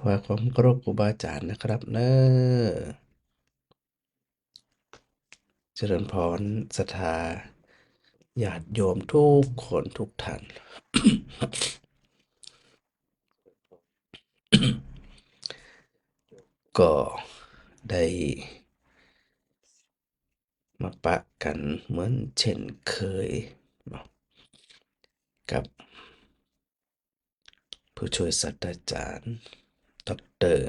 วายความเคารพครูบาอาจารย์นะครับเนอะเจริญพรศรัทธาญาติโยมทุกคนทุกท่าน ก็ได้มาปะกันเหมือนเช่นเคยเนาะกับผู้ช่วยศาสตราจารย์ดอกเตอร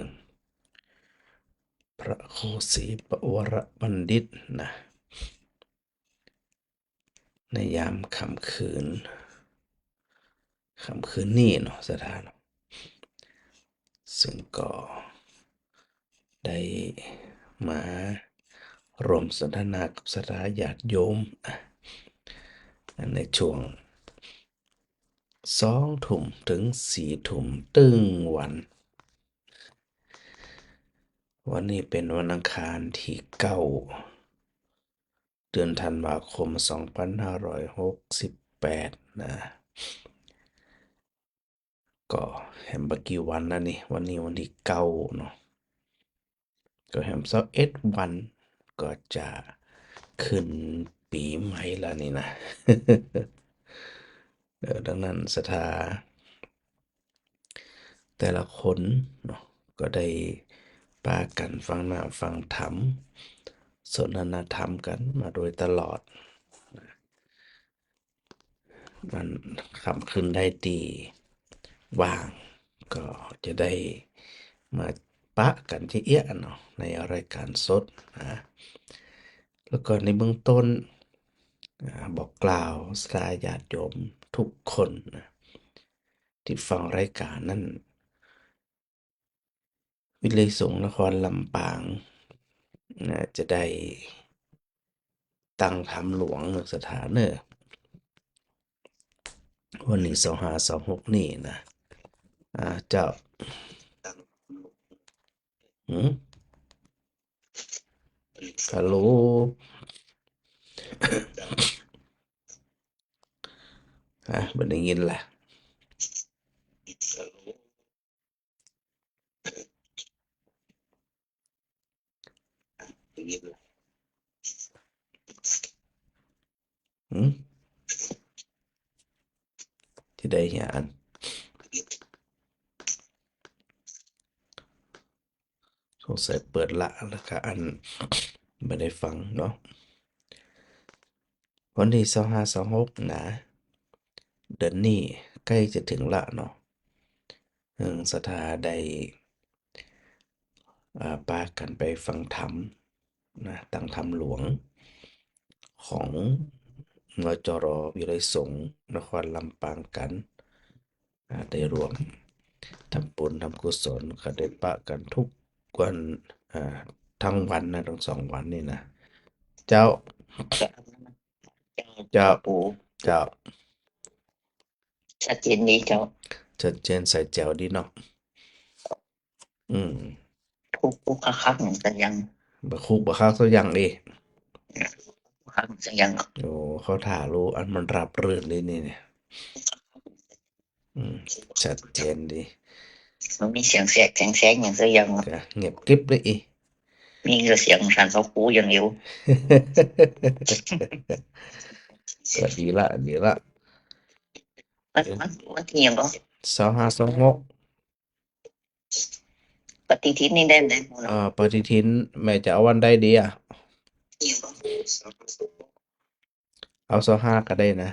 พระครูศรีปวรบัณฑิตนะในยามค่ำคืนนี้เนาะสถานซึ่งก็ได้มารวมสนทนากับสถาญาติโยมในช่วง20:00ถึง22:00ตึงวันนี้เป็นวันอังคารที่9เดือนธันวาคม2568นะก็แฮมบะกี่วันแล้วนี่วันนี้วันที่9เนาะก็แฮม21วันก็จะขึ้นปีใหม่แล้วนี่นะ ดังนั้นศรัทธาแต่ละคนเนาะก็ได้ปากันฟังหน้าฟังธรรมสนทนาธรรมกันมาโดยตลอดมันค่ำคืนได้ดีว่างก็จะได้มาปะกันที่เอี้ยเนาะในรายการสดนะแล้วก็ในเบื้องต้นบอกกล่าวสาญาติโยมทุกคนนะที่ฟังรายการนั้น วิเลยสงฆ์นครลำปางจะได้ตั้งธรรมหลวงสถานเนอวันนี้2526นี่นะเจ้าหืมฮัลโหลบ่ได้ยินแหละหืมที่ได้เหียอันสงสัยเปิดละแล้วก็อันบ่ได้ฟังเนาะวันที่2526นะเดือนนี้ใกล้จะถึงละเนาะศรัทธาได้พากันไปฟังธรรมนะตั้งธรรมหลวงของนจร.วิไลสงฆ์นครลำปางกันได้รวมทำบุญทำกุศลก็ได้ปะกันทุกวันอ่าทั้งวันนะทั้ง2 วันนี่นะเจ้าเจ้าปู่เจ้าชัดเจนดีเจ้าชัดเจนใส่แจ๋วดีเนาะอืมผู้คักๆเหมือนกันยังบะคุกบะข้าวสักอย่างดิผู้คักเหมือนกันยังโอ้เขาถ่ารู้อันมันรับรื่นเลยนี่เนี่ยชัดเจนดี มันมีเสียงแสกแสงแสงอย่างเสียยัง ก็เงียบกริบเลยอี มีเสียงสันเขาคูอย่างเดียว ก็ดีละดีละมันที่ยังก็2526ปฏิทินนี่ได้ไหมปฏิทินแม่จะเอาวันใดดีอ่ะเอา25ก็ได้นะ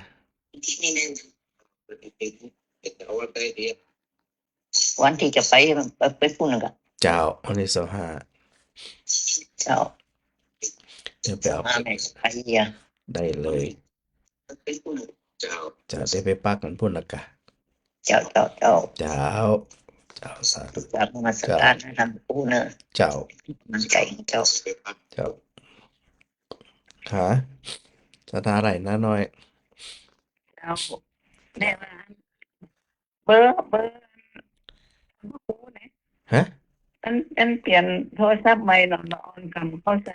วันที่จะไปพูดนึงกันเจ้าวันที่25เจ้าเดี๋ยวไปเอา มาแม่ใครอ่ะได้เลยจะได้ไปปักกันพุ่นละกะเจ้าเจ้าสาธุจากมาสการทำปูเนอะเจ้ามันใจเจ้าเจ้าหาสถาไหนนะน้อยเจ้าเนี่ยเบอร์ปูเนี่ยฮะอันเปลี่ยนโทรศัพท์ใหม่หนอนอนกำเข้าใจ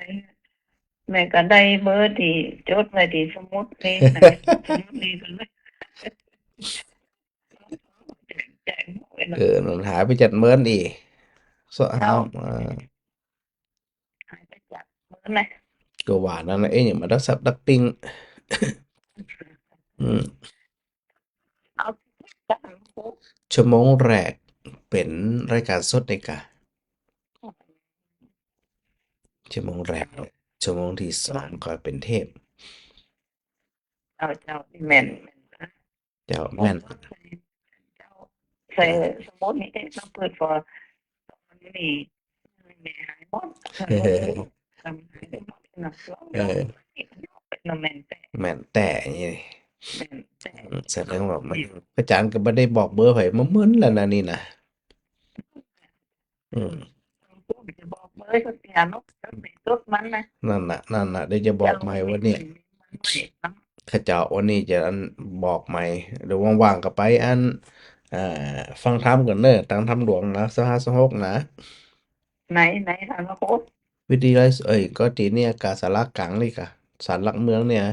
แม่ก็ได้เบอร์ที่จดไว้ที่สมุดนี่นะสมุดนี่ก็เลยแจ้งไว้นะมันหายไป7 มื้ออี sợ เจ้า hao หายไปจากมื้อไหน ก็ว่านั่นแหละnhưng mà đất sắp đất pin อืม เอาจังหู ชั่วโมงแรกเป็นรายการสดเลยกะชั่วโมงแรกชั่วโมงที่สองก็เป็นเทปเจ้าที่แม่นนะเจ้า โอ้ แม่น เจ้าใส่สมมุตินี่ต้องเปิดฟอตอนนี้แม่หายหมดทำหายได้หมดนับร้อง เอ ร้อง อ เป็นแม่นแต่ แม่นแต่นี่ แม่นแต่ แสดงว่ามันพระอาจารย์ก็บ่ได้บอกเบอร์ไผมามึนแล้วนะนี่นะอืม พูดจะบอกเบอร์สักอย่างเนาะแล้วไปจดมันนะ นั่นน่ะเดี๋ยวจะบอกใหม่ว่านี่ มันไม่นะ เขาเจ้าวันนี้จะอันบอกใหม่เดี๋ยวว่างๆก็ไปอันฟังธรรมก่อนเด้อตามธรรมหลวงนะ2526นะ ไหนทางโค้ด วิทยาลัยก็ที่เนี่ยกาสารกลางนี่กะศาลหลักเมืองเนี่ย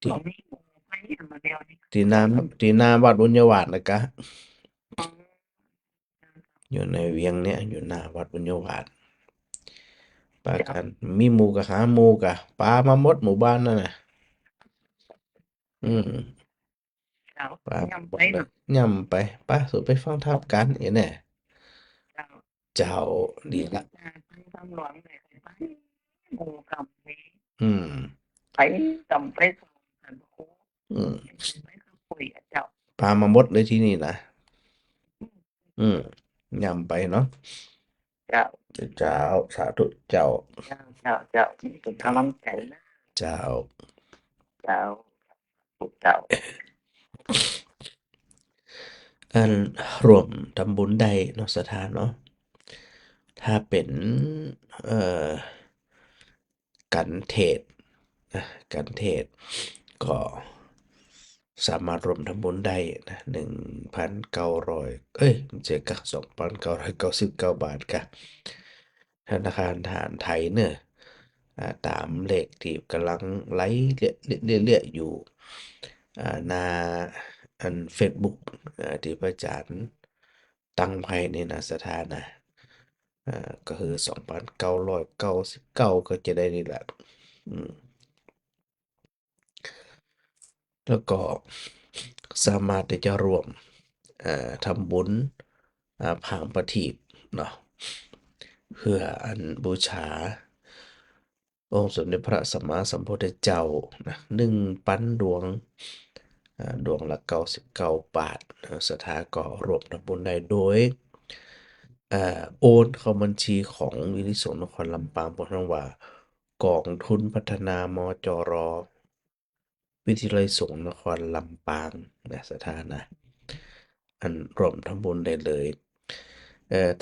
ตรงนี้ไม่มาเดียวนี่ ที่หน้าวัดบุญญาวาสนะกะ อ๋อ อยู่ในเวียงเนี่ยอยู่หน้าวัดบุญญาวาสปากันมีหมู่กะหาหมู่กะปามาหมดหมู่บ้านนั่นน่ะอืม เจ้า ปา ยัง หม ไป ดเลยย่ำไปป้าสุไปฟังธรรมกันเอ๋เนี่ย เจ้า เจ้าดีละ ทำหลวงเลยไปหมู่กับนี้ อืม ไปจำไปส่งกันโค้ด อืม ไปก็คุยกับเจ้า ปามาหมดเลยที่นี่นะอืมย่ำไปเนาะ เจ้า เจ้าสาธุเจ้า เจ้าเป็นกำลังใจนะ เจ้า เจ้า อันรวมทำบุญได้เนาะสถานเนาะถ้าเป็นเอ่อกันเทศน์นะกันเทศน์ก็สามารถรวมทำบุญได้นะ1,900เจ็ดกะ2,999 บาทกะธนาคารทหารไทยเนอะตามเลขที่กำลังไลฟ์เรื่อยๆอยู่หน้าอัน Facebook ที่พระอาจารย์ตั้งไว้ในหน้าสถานะก็คือ2,999ก็จะได้นี่แหละอืมแล้วก็สามารถที่จะรวมทำบุญผางประทีปเนาะเพื่ออันบูชาองค์สมเด็จพระสัมมาสัมพุทธเจ้านะ1,000 ดวงดวงละ99 บาทศรัทธาก็รวมทำบุญได้โดยโอนเข้าบัญชีของวินิสงฆ์นครลำปางบอกทั้งว่ากองทุนพัฒนามจร วิทยาลัยสงฆ์นครลำปางนะสถานะอันรวมทำบุญได้เลย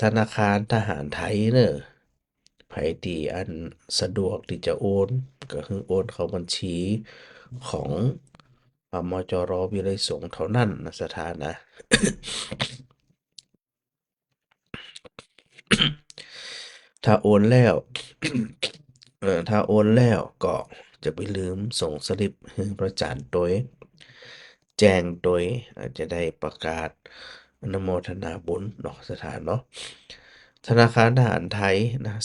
ธนาคารทหารไทยเนอะไผที่อันสะดวกที่จะโอนก็คือโอนเข้าบัญชีของมจรวิทยาลัยสงฆ์เท่านั้นนะสถานะ ถ้าโอนแล้ว ถ้าโอนแล้วก็จะไปลืมส่งสลิปให้พระอาจารย์โดยแจ้งโดยอาจจะได้ประกาศอนุโมทนาบุญเนาะสถานเนาะธนาคารทหารไทยนะ328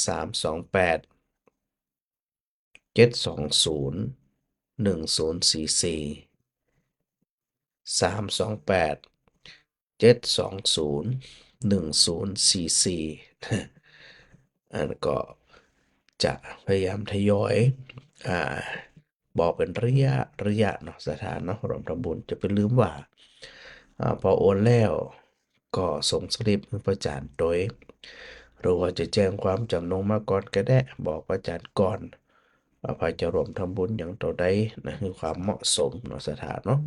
720 1044328 720 1044อันก็จะพยายามทยอยอ่าบอกเป็นระยะเนาะสถานเนาะรวมทำบุญจะไปลืมว่าพอโอนแล้วก็ส่งสลิปให้พระอาจารย์โดยหรือว่าจะแจ้งความจำนงมาก่อนก็ได้บอกพระอาจารย์ก่อนว่าใครจะรวมทำบุญอย่างตัวใดนะคือความเหมาะสมเนาะสถานเนาะ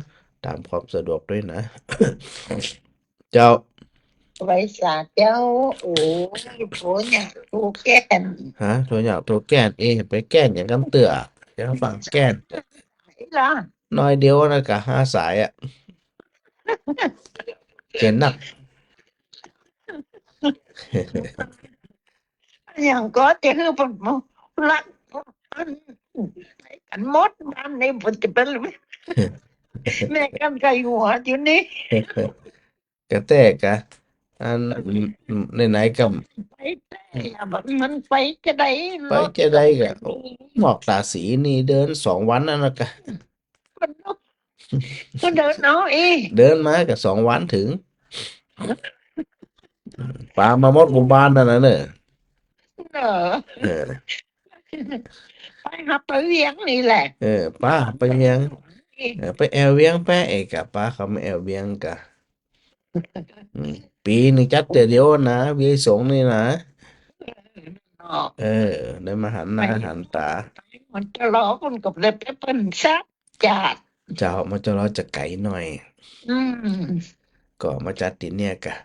ตามความสะดวกด้วยนะ เจ้า ไว้สาเจ้าโอ้ยโผเนี่ยถูกแก่น ฮะตัวอยากตัวแก้นไปแก้นอย่างกันเตือจะฟังแก้น ไหนล่ะ น้อยเดียวนะกะ5 สายอ่ะเจนนัก อย่างก็จะคือผมรักกันหมดบ้านนี้ผมจะเป็นแม่กันไก่หัวอยู่นี่ กระแตกะ อันไหนๆก็ไปแต่อย่าบอกมันไปจะได้ไปรถจะก็ได้ก็ไม่มีหมอกตาสีนี่เดิน2 วันนั่นนะกะ มันก็เดินเอาเอง เดินมาก็2 วันถึงปลามาหมดหมู่บ้านนั่นน่ะเนอะเออเออไปหาไปเวียงนี่แหละป้าไปเวียงไปแอวเวียงแปะเอกะป้าเขาไม่แอวเวียงกะอืมปีหนึงจัดเดียวนะเวียงสงนี่นะเนาะเออได้มาหันหไปน้าหันตามันจะรอคนกับเลยไปเป็นซักจัดเจ้ามาจะรอจะไก่หน่อยอืมก็มาจัดติเนี่ยกะ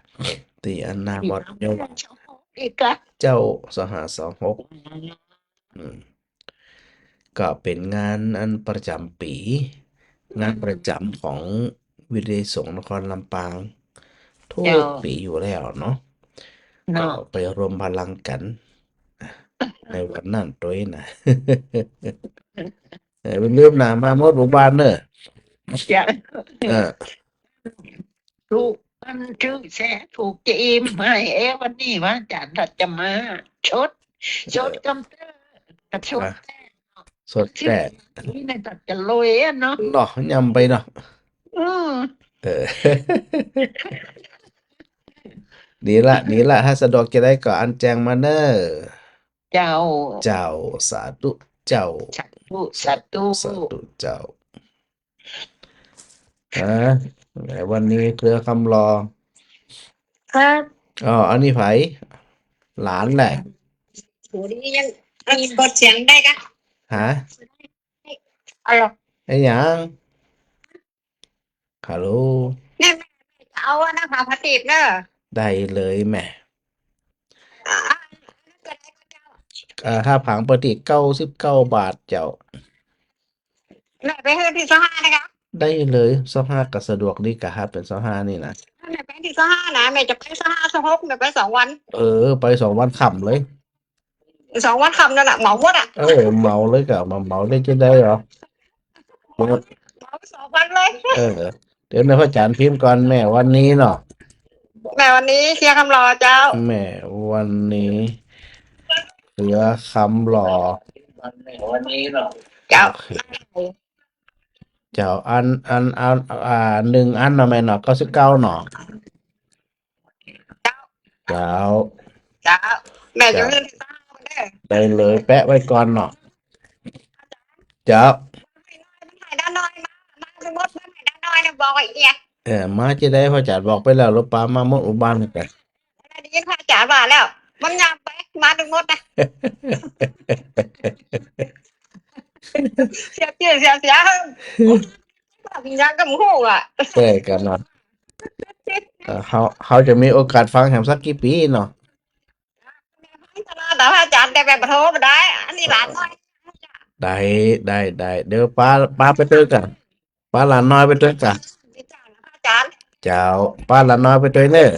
ตีอันนาอีกบอดเยาแล้วอีกอะ เจ้า2526อืมก็เป็นงานอันประจำปีงานประจำของวิทยสงฆ์นครลำปางทุเจ้ากปีอยู่แล้วเนาะก็เนาะไปรวมพลังกันในวันนั้นตัวเองนะ เป็นเรื่องหนามาหมดหมู่บ้านเนอะจะเออถูกมันชื่อแซ่ถูกจีมให้วันนี้ว่าอาจารย์เราจะมาชดกำเตอร์กับชดอ่ะแต่สดชื่อแต่นี่ในตัดจะลอยอะเนาะเนาะยำไปเนาะอืมเออ ดีละถ้าสะดวกจะได้ก็อันแจงมาเนอะเจ้าเจ้าสาธุเจ้าสัตตุสาสัตตุธุสาธุเจ้าอ่าวันนี้เครือคำรอครับอ๋ออันนี้ไผหลานแหละโหนี่ยังมีกดเสียงได้กะฮะอะไรไอ้หยังฮัลโหลเนี่ยเอาอะนะหาพระติบเนอะได้เลยแหม่อ่าก็ได้ก็เจ้าถ้าผังปกติ99 บาทเจ้าไหนไปเฮือนที่สห้านะคะ ได้เลย25ก็สะดวกดีกะครับเป็น25นี่นะแม่ไปที่สห้านะแม่จะไปสห้าสหกแม่ไป2 วันไป2 วันค่ำเลย2 วันคำนั่นแหละเหมาหมดอ่ะเมาเลยกะมาเมาได้จะได้เหรอหมดเหมา2 วันเลยเออเดี๋ยวนะพ่อจานพิมพ์ก่อนแม่วันนี้เนาะแม่วันนี้เคลียร์คำรอเจ้าแม่วันนี้เหลือคำหล่อวันนี้เนาะโอเจ้าเคเจ้าอัน1 อันเนาะแม่เนาะ99เนาะเจ้าเจ้าแม่จะเจ้าเรื่องที่สห้าเด้อได้เลยแปะไว้ก่อนเนาะเจ้ามันหายด้านน้อยมาสมมติมันหายด้านน้อยนะบอกไอ้เอียมาจะได้พ่อจานบอกไปแล้วรถป้ามาหมดอุบานกัน แล้วได้ยินพระอาจารย์ว่าแล้วมันยามไปมาถึงหมดนะเสียชื่อเสียว่าวิญญาณก็มึงหูอ่ะใช่กันเนาะเขาจะมีโอกาสฟังแหมสักกี่ปีเนาะแต่พระอาจารย์แต่แบบโทรมาได้อันนี้หลานน้อยได้ได้เดี๋ยวป้าไปด้วยกันป้าหลานน้อยไปด้วยกันอาจารย์เจ้าป้าหลานน้อยไปด้วยเนอะ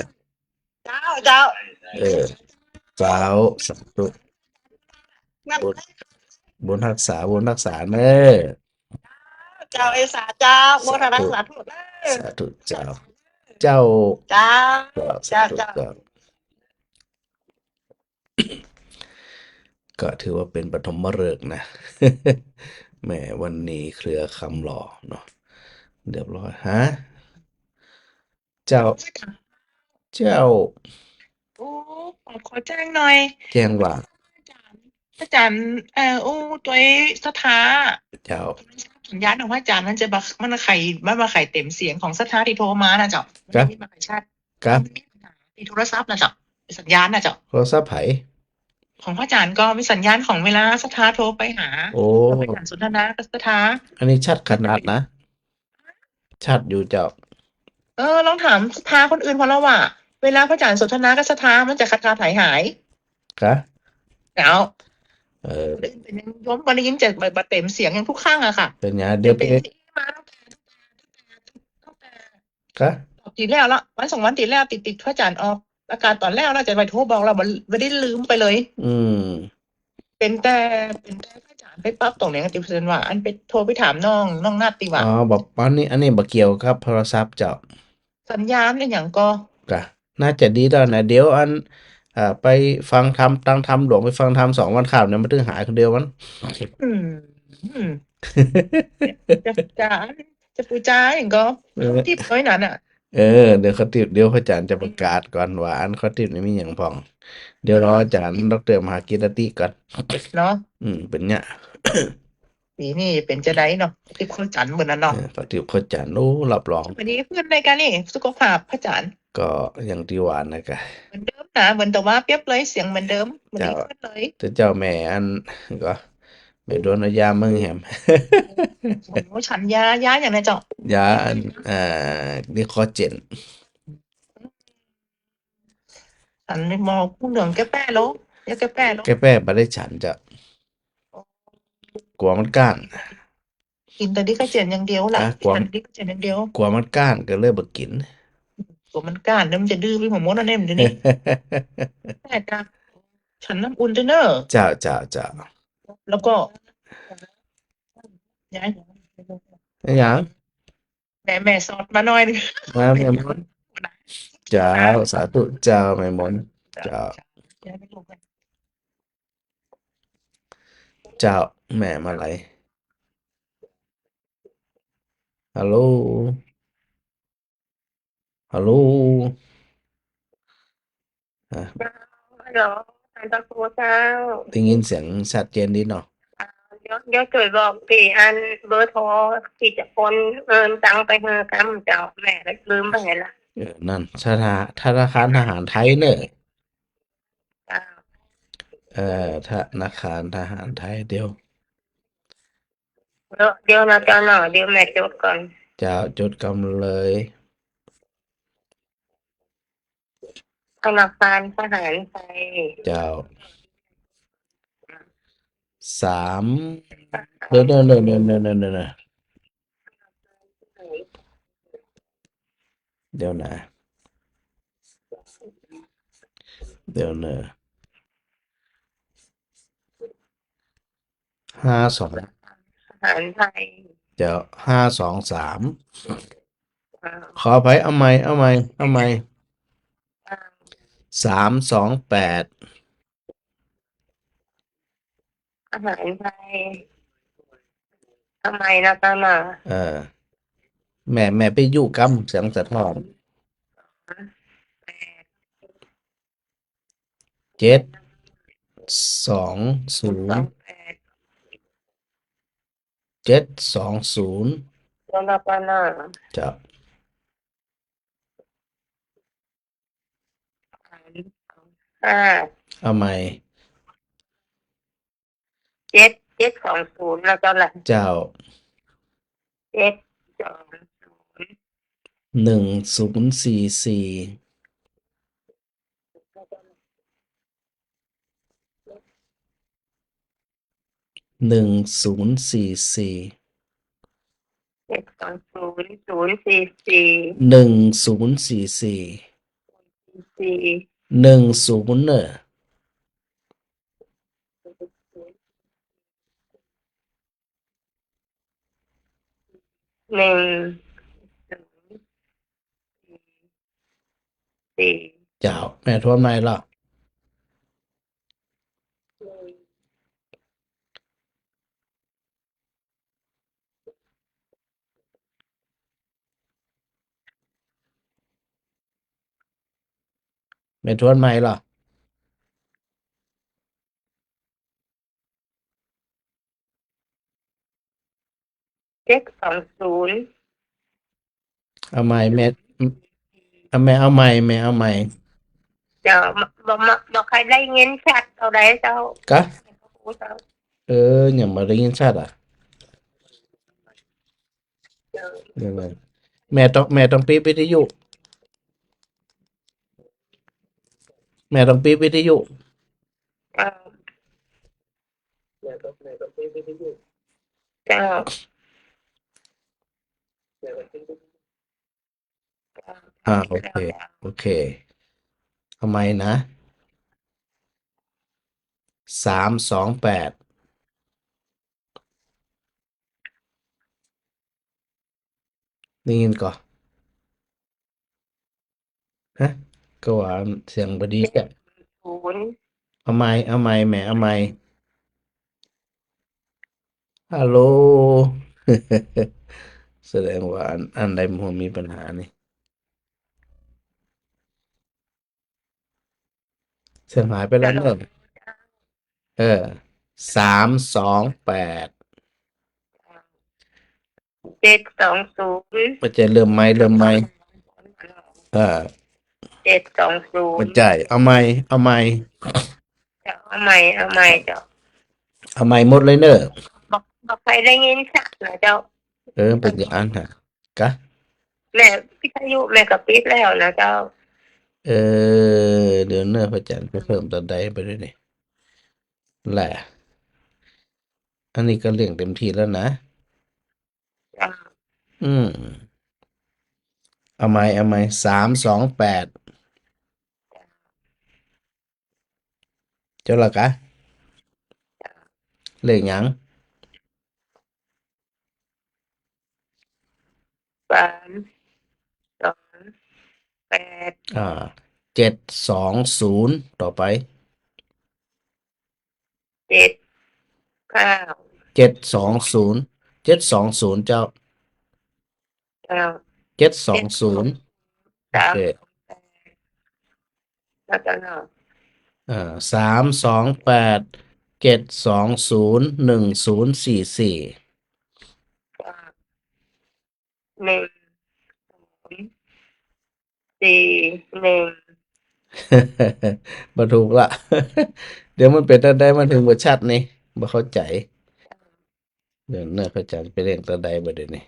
เจ้าเออเจ้าสาธุนั่นบุญบุญรักษาเนอะเจ้าเอสาเจ้าโมสาทนาธุสาธุเด้อสาธุเจ้าเจ้าเจ้าสาธุเจ้าเจ้าก็ถือว่าเป็นปฐมฤกษ์นะ แหมวันนี้เครือคำหล่อเนาะเรียบร้อยฮะเจ้าเจ้าโอ้ขอแจ้งหน่อย แจ้งว่าอาจารย์โอ้ตัวสถาเจ้าสัญญาณของพระอาจารย์มันจะมันไข่มาไข่เต็มเสียงของสถาที่โทรมานะเจ้าครัมันบมีมาไข่ชาติครับมีปัญหาที่โทรศัพท์นะเจ้าสัญญาณนะเจ้าโทรศัพท์ไผของพระอาจารย์ก็มีสัญญาณของเวลาสถาโทรไปหาโอ้เราไปการสนทนากับสถาอันนี้ชัดขนาดนะชัดอยู่เจ้าลองถามสถาคนอื่นพอแล้วว่าเวลาพระอาจารย์สนทนากับสถามันจะขาดหายครับแล้ว เออเป็นยังย้มวันนี้ยิ่งจะเต็มเสียงยังทุกข้างอะค่ะเป็นไงเดี๋เดี๋ยวไปยวเป็นที่มาครับติดแล้วละวัน2 วันติดแล้วติดพระอาจารย์ออกอาการตอนแรกเราจะไปโทรบอกเราไม่ได้ลืมไปเลยอืมเป็นแต่พระอาจารย์ไปปั๊บตรงนี้ติเพื่อนว่าอันไปโทรไปถามน้องนาฏติว่าบอกอันนี้บ่เกี่ยวครับโทรศัพท์เจ้าสัญญาณเนี่ยอย่างก็กะ น่าจะดีแล้วนะเดี๋ยวอันไปฟังธรรมตั้งธรรมหลวงไปฟังธรรม2 วันข่าวเนี่ยมันถึงหายคนเดียวมัน อืมอืมจะจานจะปูจาอย่างก็เอเขาอทิพน้อยนั้นอ่ะเออเดี๋ยวเขาติดเดี๋ยวพระอาจารย์จะประกาศก่อนว่าอันเขาติดไม่มีอย่างพองเดี๋ยวรออาจารย์ดรมหากิรติก่อนเนาะเป็นเนี่ย ปีนี้เป็นจะได้เนาะทิพคนจันทร์เหมือนนั้นเนาะปฏิพระอาจารย์โอ้รับรอง วันนี้เพื่อนรายการนี่สุขภาพพระอาจารย์ ก็อย่างที่ว่านะกะเหมือนเดิมนะเหมือนแต่ว่าเปรียบเลยเสียงเหมือนเดิมวันเจ้านี้ขึ้นเลย แต่เจ้าแม่อันก็แม่โดนเอายามึงแหม โอ้โหฉันยาอย่างไรเจ้าย าอันนี่คอเจน ฉันมองผู้เหลืองแก้แป้แล้วยาแก้แป้แล้ว แกแป้บ่ได้ฉันจะกลัวมันก้าน กินแต่ดิคาเจนอย่างเดียวล่ะ กลัว ฉันดิคาเจนอย่างเดียว กลัวมันก้านก็เลยบ่กิน ตัวมันก้านแล้วมันจะดื้อไปหมดมดอันนี้มันจะนี่แต่จ้ะฉันน้ำอุ่นเด้อเนอะ เจ้าเจ้าเจ้า แล้วก็ยาย อย่าง แม่สอดมาหน่อยนึง มาแม่มนเจ้าสาธุเจ้าแม่มนเจ้า ยายไม่รู้กัน เจ้าแม่มาไหลฮัลโหลฮัลโหลอ่ะ เหรอทานตะโกเจ้า ได้ยินเสียงชัดเจนดีเนาะ เดี๋ยวช่วยบอกพี่อันเบอร์โทรที่จะโอนเงินตังไปเฮอกำเจ้าแม่เลยลืมไปละ นั่นธนาคารทหารไทยเนอะ เจ้า ธนาคารทหารไทยเดี๋ยว เดี๋ยวนะเจ้าหน่อยเดี๋ยวแม่จดก่อน เจ้าจดกำเลย ธนาคารทหารไทย เจ้าสามเดี๋ยวเดี๋ยวนะเดี๋ยวนะ52ทหารไทย เดี๋ยว523อ่า ขออภัยเอาใหม่328ทหารไทยทำไมนะเจ้าหน่อย เออแม่ไปอยู่กำเสียงสะท้อน7 2 0 8 7 2 0แล้วเราก็หน่อย เจ้า ห้า เอาใหม่ 7 7 2 0แล้วก็ละ เจ้า 7 2 0 1044 1044 7 2 0 0 4 4 1044 4 10เนอะ 1 4 เจ้าแม่ทวนใหม่ละแม่ทวนใหม่ละ7 2 0เอาใหม่แม่เอาแม่เอาใหม่แม่เอาใหม่ เจ้าบอกใครได้เงินชัดเอาได้เจ้าก ะ เจ้า อย่ามาได้ยินชัดอ่ะ เจ้า เดี๋ยวนะแม่ต้องปิดวิทยุแม่ต้องปิดวิทยุ เจ้าเจ้า โอเคโอเคทำไมนะ328ได้ยินก่อนฮะ ก็ว่าเสียงบ่ดีแก0เอาไม้แหมเอาไม้ฮัลโหล แสดงว่าอันใดมันคงมีปัญหานี่เสียงหายไปจะแล้วเนอะเออ328720มันจะเริ่มไหมเออมัน720จ่ายเอาไม้จะเอาใหม่เจ้าเอาไม้หมดเลยเนอะบอกใครได้ยินชัดนะเจ้าเป็นอย่างนั้นฮะกะ แม่พิทยุแม่ก็ปิดแล้วนะเจ้าเอเดี๋ยวเนอะพระจันทร์ไปเพิ่มตอนใดไปด้วยนี่แหละอันนี้ก็เลี่ยงเต็มที่แล้วนะ จ้าอืมเอาไม้328เจ้าละกะเลขหยัง328อ่า720ต่อไป79720720เจ้าเจ้า720โอเคแล้วก็เนาะ3287201044 จ้า1 2 4 1บ่ถูกละเดี๋ยวมันเป็นตอนใดมันถึงบ่ชัดนี่บ่เข้าใจเดี๋ยวเนอะพระจันทร์ไปเร่งตอนใดบ่เดี๋ยวนี้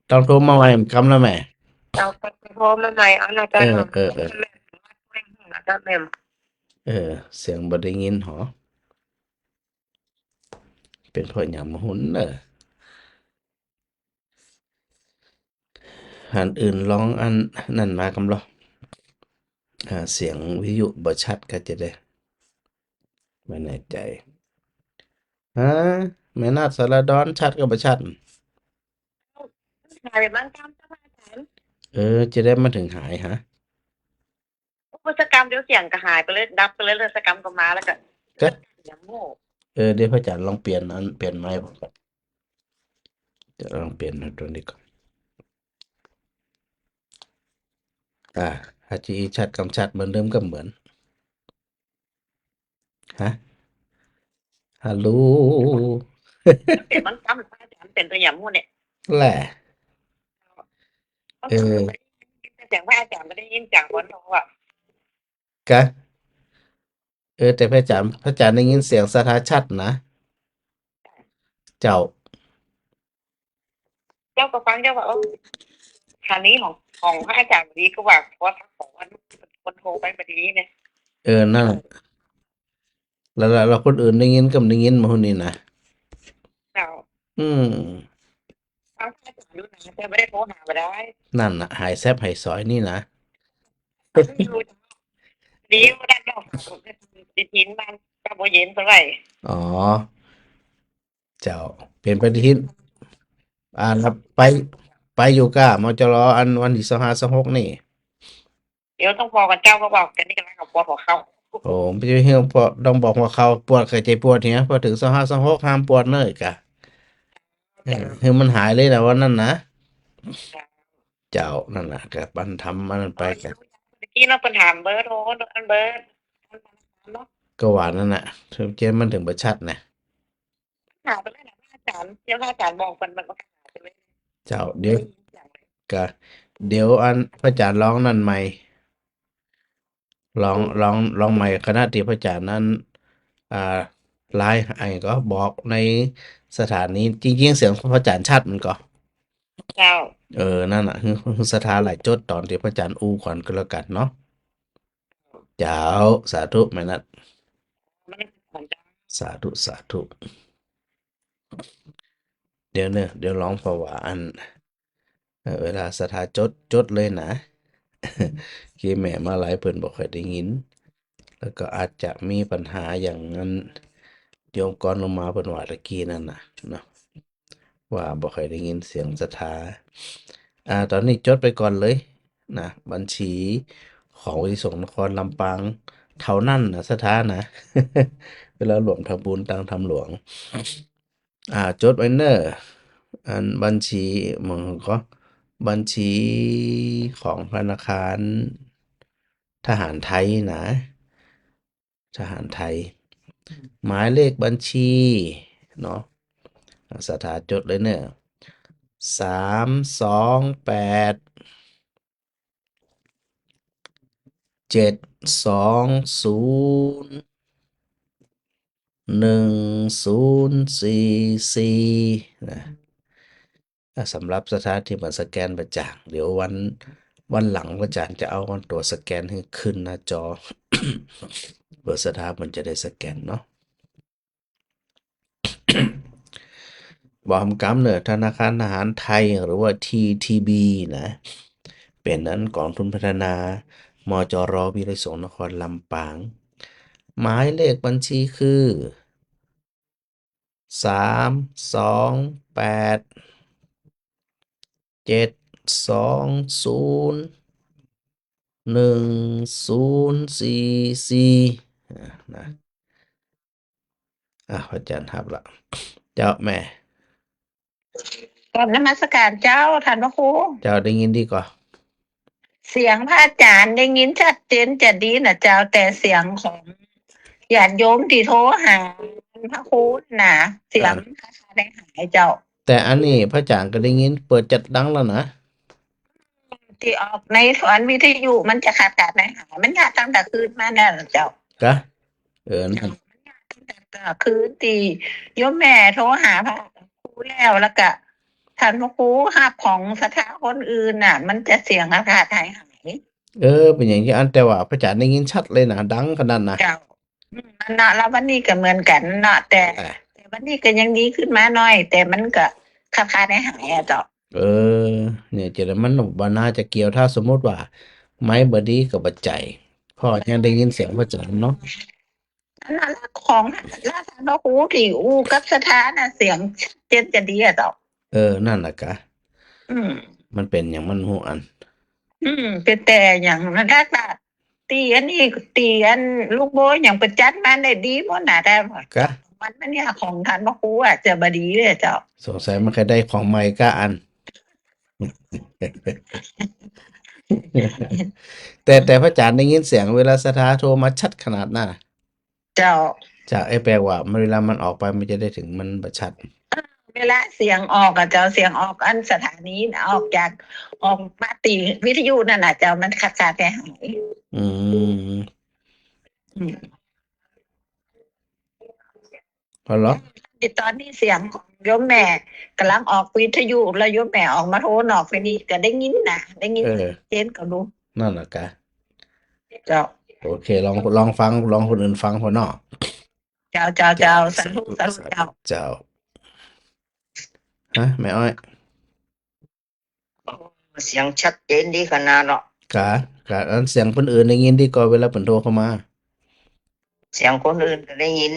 ต้องโทรมาใหม่คำละแม่เอาไปโทรมาใหม่เอานะเอเจ้าอเนาะเออเออ นะเจ้าแม่มเออเสียงบ่ได้ยินหรอเป็นเพราะหยังบ่หุ้นเด้ออันอื่นลองอันนั่นมากำลอเสียงวิทยุบ่ชัดก็จะได้บ่แน่ใจฮะแม่นาฏสารดรชัดก็บ่ชัดหายบ้านกรรมเจ้าอาจารย์ จะได้มาถึงหายฮะอุปสกรรมเดี๋ยวเสียงก็หายไปเลยดับไปเลยอุปสกรรมก็มาแล้วก็ก็อย่างโง่เดี๋ยวพระอาจารย์ลองเปลี่ยนเปลี่ยนไมค์ผมก่อนจะลองเปลี่ยนตัวนี้ก่อนถ้าจีชัดกำชัดเหมือนเดิมก็เหมือนฮะฮัลโหล เปลี่ยนมันกรรมอาจารย์เป็นตัวอย่างโง่เนี่ยแหละเออ เสียงว่าอาจารย์ไม่ได้ยินจากคนโทรอ่ะกะแต่พระอาจารย์ได้ยินเสียงสทาชัดนะเจ้าเจ้าก็ฟังเจ้าว่าทางนี้ของพระอาจารย์ดีก็ว่าเพราะทักของคนโทรไปมาดีเนี่ยนั่นแล้วคนอื่นได้ยินก็ได้ยินมาคนนี้นะเรา อืมฟังพระอาจารย์ดูนะแต่ไม่ได้โทรหามาได้นั่นน่ะหายแซบหายสอยนี่นะ ดูดีว่าได้เจ้าดิทินบ้านกระโบเย็นเท่าไหร่อ๋อเจ้าเป็นปฏิทินแล้วไปอยู่กะมจรอันวันที่25 26นี่เดี๋ยวต้องพอกันเจ้าก็บอกกันนี่กันกับพอของเขาโอ้ไม่ใช่เฮียพอต้องบอกว่าเขาปวดใจปวดเนี้ยพอถึง25 26ห้ามปวดเนยกะคือมันหายเลยนะวันนั้นนะเจ้านั่นน่ะกะบันทำมันไปกะ เมื่อกี้เราปัญหาเบอร์โทรอันเบอร์เนาะก็ว่านั่นน่ะถึงเจนมันถึงบ่ชัดนะหาไปเลยนะอาจารย์เดี๋ยวอาจารย์บอกมันก็หาไปเลย เจ้าเดี๋ยวก็เดี๋ยวอันพระอาจารย์ร้องนั่นใหม่ร้องใหม่คณะที่พระอาจารย์นั้นอ่าไลฟ์ให้ก็บอกในสถานีจริงๆเสียงพระอาจารย์ชัดมันก็เจ้านั่นน่ะคือสถานหลายจดตอนที่พระอาจารย์อู้ก่อนก็แล้วกันเนาะเจ้าสาธุแม่นัดไม่ได้สนใจสาธุสาธุเดี๋ยวเดี๋ยวร้องเพราะว่าอันเวลาสถาจดเลยนะ ที่แม่มาหลายเพิ่นบ่ค่อยได้ยินแล้วก็อาจจะมีปัญหาอย่างนั้นโยมก่อนลงมาเพิ่นว่าตะกี้นั่นน่ะเนาะว่าบ่ค่อยได้ยินเสียงสถาตอนนี้จดไปก่อนเลย นะบัญชีของวิสงฆ์นครลำปางเท่านั้นนะสถานนะ เวลาหลวงทำบุญตังทำหลวงจดไว้เนอะอันบัญชีมึงก็บัญชีของธนาคารทหารไทยนะทหารไทย หมายเลขบัญชีเนาะสถานจดเลยเนี่ย3287201044นะสำหรับสถานที่มันสแกนประจ่างเดี๋ยววันหลังประจ่างจะเอาตัวสแกนให้ขึ้นหน้าจอ เบอร์สถานมันจะได้สแกนเนาะ บอกคำกำเนิดธนาคารทหารไทยหรือว่า TTB นะ เป็นนั้นกองทุนพัฒนามจรวิไลสงฆ์นครลำปาง หมายเลขบัญชีคือ3287201044นะพระอาจารย์ครับละเจ้าแม่ กราบนมัสการเจ้าท่านพระครู เจ้าได้ยินดีกว่า เสียงพระอาจารย์ได้ยินชัดเจนจะดีนะเจ้าแต่เสียงของญาติโยมที่โทรหาพระครูนะเสียงคล้ายๆได้หายเจ้า แต่อันนี้พระอาจารย์ก็ได้ยินเปิดจัดดังแล้วนะ ที่ออกในสวนวิทยุมันจะขาดได้หายมันยากตั้งแต่คืนมาแล้วเจ้าก ะนั่น มันยากตั้งแต่คืนที่โยมแม่โทรหาพระครูแล้วก็ท่านพระครูหับของสถานคนอื่นน่ะ มันจะเสียงอากาศหาย เป็นอย่างที่อันแต่ว่าพระอาจารย์ได้ยินชัดเลยนะดังขนาดนะ เจ้าเนาะแล้ววันนี้ก็เหมือนกันเนาะแต่วันนี้ก็ยังดีขึ้นมาหน่อย แต่มันก็คาได้หายอะเจ้า เนี่ยจะได้มันบ่น่าจะเกี่ยวถ้าสมมติว่า ไม้บดีกับบัจจัยพ่อยังได้ยินเสียงพระอาจารย์เนาะ นั่นละของล่าทานพระครูที่อู้กับสถานน่ะเสียงเจนจะดีอะเจ้า นั่นแหละกะ อืม มันเป็นอย่างมันหูอัน เป็นแต่อย่างนั้นถ้าตีอันนี้ตีอันลูกโบยอย่างประจัดมันได้ดีหมดน่ะแต่ กะ มันเนี่ยของทานพระครูอะจะบดีเลยเจ้า สงสัยมันเคยได้ของใหม่กะอัน แต่พระอาจารย์ได้ยินเสียงเวลาสถาโทรมาชัดขนาดน่ะ เจ้า จากแปลว่าเวลามันออกไปมันจะได้ถึงมันประชัด เวลาเสียงออกอะเจ้าเสียงออกอันสถานีน่ะออกจากออกมาตีวิทยุนั่นน่ะเจ้ามันขาดแต่หาย อืม อืม พอเหรอ ตอนนี้เสียงของโยมแม่กำลังออกวิทยุแล้วโยมแม่ออกมาโทรนอกไปนี่ก็ได้ยินนะได้ยินเจนก็รู้ นั่นแหละกะ เจ้า โอเค ลองฟังลองคนอื่นฟังพอเนาะ เจ้าสาธุเจ้า เจ้าฮะแม่อ้อย เสียงชัดเจนดีขนาดเนาะ กะอันเสียงคนอื่นได้ยินดีกว่าเวลาเปิ่นโทรเข้ามา เสียงคนอื่นก็ได้ยิน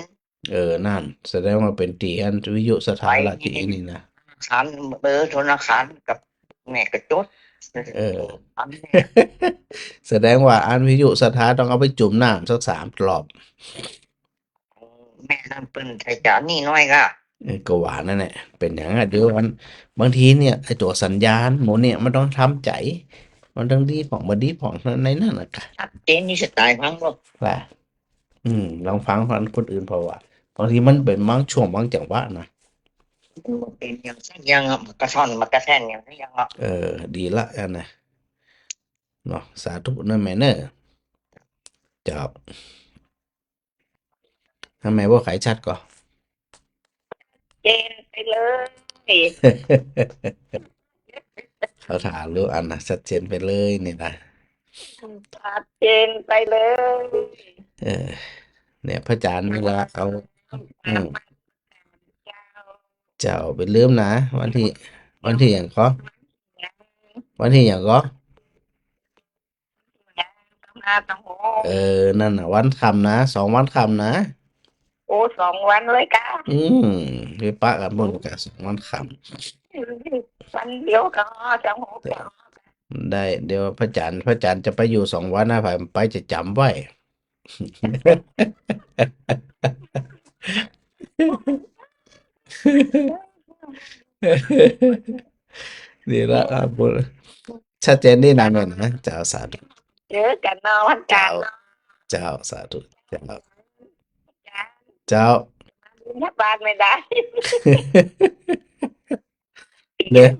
นั่น แสดงว่าเป็นตีอันวิทยุสถานละที่นี่นะ ถามเบอร์ธนาคารกับแม่ก็จด อันนี้ แสดงว่าอันวิทยุสถานต้องเอาไปจุ่มน้ำสัก3 รอบ แม่นั่นเปิ้นใช้จานนี่น้อยก็ ก็หวานนั่นแหละเป็นอย่างนั้นเดี๋ยวมันบางทีเนี่ยไอตัวสัญญาณหมูเนี่ยมันต้องทำใจ มันต้องดีผ่องบดีผ่องในนั่นแหละค่ะ ชัดเจนนี่สไตล์พังบ่ แหละลองฟังคนอื่นเพราะว่าบางทีมันเป็นบางช่วงบางจังหวะนะ มันเป็นอย่างสักอย่างอะมันกระท่อนมันกระแท่นอย่างสักอย่างอะ ดีละอันนะเนาะสาธุนะแม่เนอะเจ้าทำไมว่าขายชัดก่อน เจนไปเลย เขาถามรู้อันนะชัดเจนไปเลยนี่นะ ชัดเจนไปเลย เนี่ยพระอาจารย์เวลาเอาเจ้าไปลืมนะวันที่อย่างก็วันที่อย่างก็ นั่นน่ะวันคำนะ2 วันคำนะ โอ้2 วันเลยก้า ไปปะกันบนกัน2 วันคำ วันเดียวก็จังหก ได้เดี๋ยวพระอาจารย์จะไปอยู่2 วันนะผมไปจะจำไว้ ดีแล้วครับบุญชัดเจนนี่นานหน่อยนะเจ้าสาธุเจอกันเนาะพระอาจา เจ้าร ย์เนาะ เจ้าสาธุเจ้า อาจารย์ เจ้า บิณฑบาตไม่ได้ เนี่ย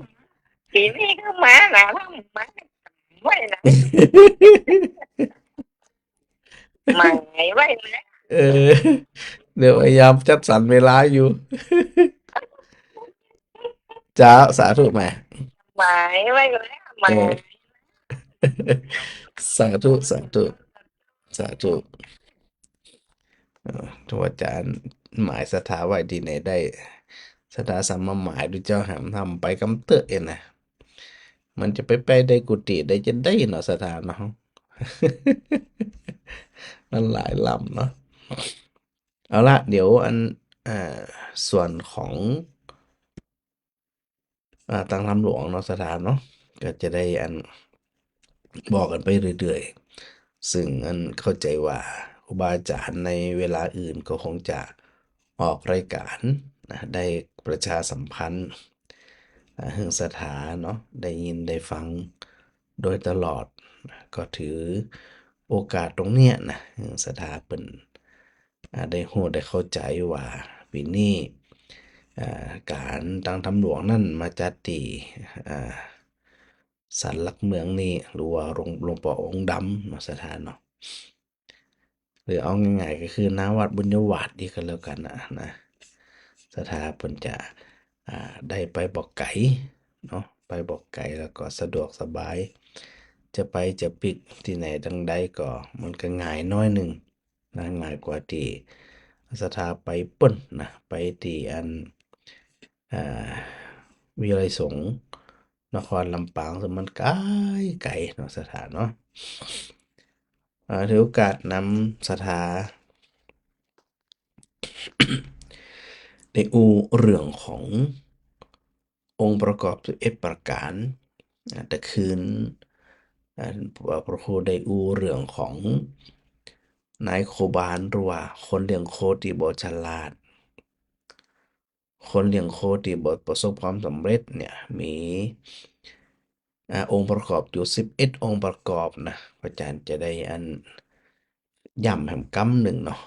ปีนี้ก็มานะถ้ามาไว้นะมาไว้นะ เออเดี๋ยวพยายามจัดสรรเวลาอยู่ เจ้าสาธุแม่ มาไว้แล้วมา เออสาธุสาธุสาธุทุกอาจารย์หมายสถาไว้ที่ไหนได้สถาสัมมาหมายดูเจ้าหามทำไปกำเตอะเองนะมันจะไปได้กุฏิได้จะได้เนาะสถานเนาะ มันหลายลำเนาะเอาละเดี๋ยวอ่าส่วนของตังทำหลวงเนาะสถานเนาะก็จะได้บอกกันไปเรื่อยๆซึ่งเข้าใจว่าครูบาอาจารย์ในเวลาอื่นก็คงจะออกรายการนะได้ประชาสัมพันธ์เรื่องสถานเนาะได้ยินได้ฟังโดยตลอดนะก็ถือโอกาสตรงเนี้ยนะเรื่องสถาเป็นได้ฮู้ได้เข้าใจว่าปีนี้การตั้งทำหลวงนั่นมาจัดที่อ่า ศาลหลักเมืองนี่หรือว่าหลวงปู่องค์ดำเนาะสถานเนาะหรือเอาง่ายๆก็คือณวัดบุญยวาทนี่ก็แล้วกันนะสถานเพิ่นจะได้ไปบอกไก่เนาะไปบอกไก่แล้วก็สะดวกสบาย จะไปจะปิกที่ไหนดังใดก็มันก็ง่ายน้อยหนึ่งนะง่ายกว่าที่สถานไปเปิ้นนะไปที่อ่าวิไลสงฆ์นครลำปางซึ่งมันไกลเนาะสถานเนาะถือโอกาสนำสถา ได้อู้เรื่องขององค์ประกอบ11ประการแต่คืนพระครูได้อู้เรื่องของนายโคบาลหรือว่าคนเลี้ยงโคที่บ่ฉลาด คนเลี้ยงโคที่บ่ประสบความสำเร็จเนี่ยมีองค์ประกอบอยู่11องค์ประกอบนะพระอาจารย์จะได้ย้ำแห่งกำหนึ่งเนาะ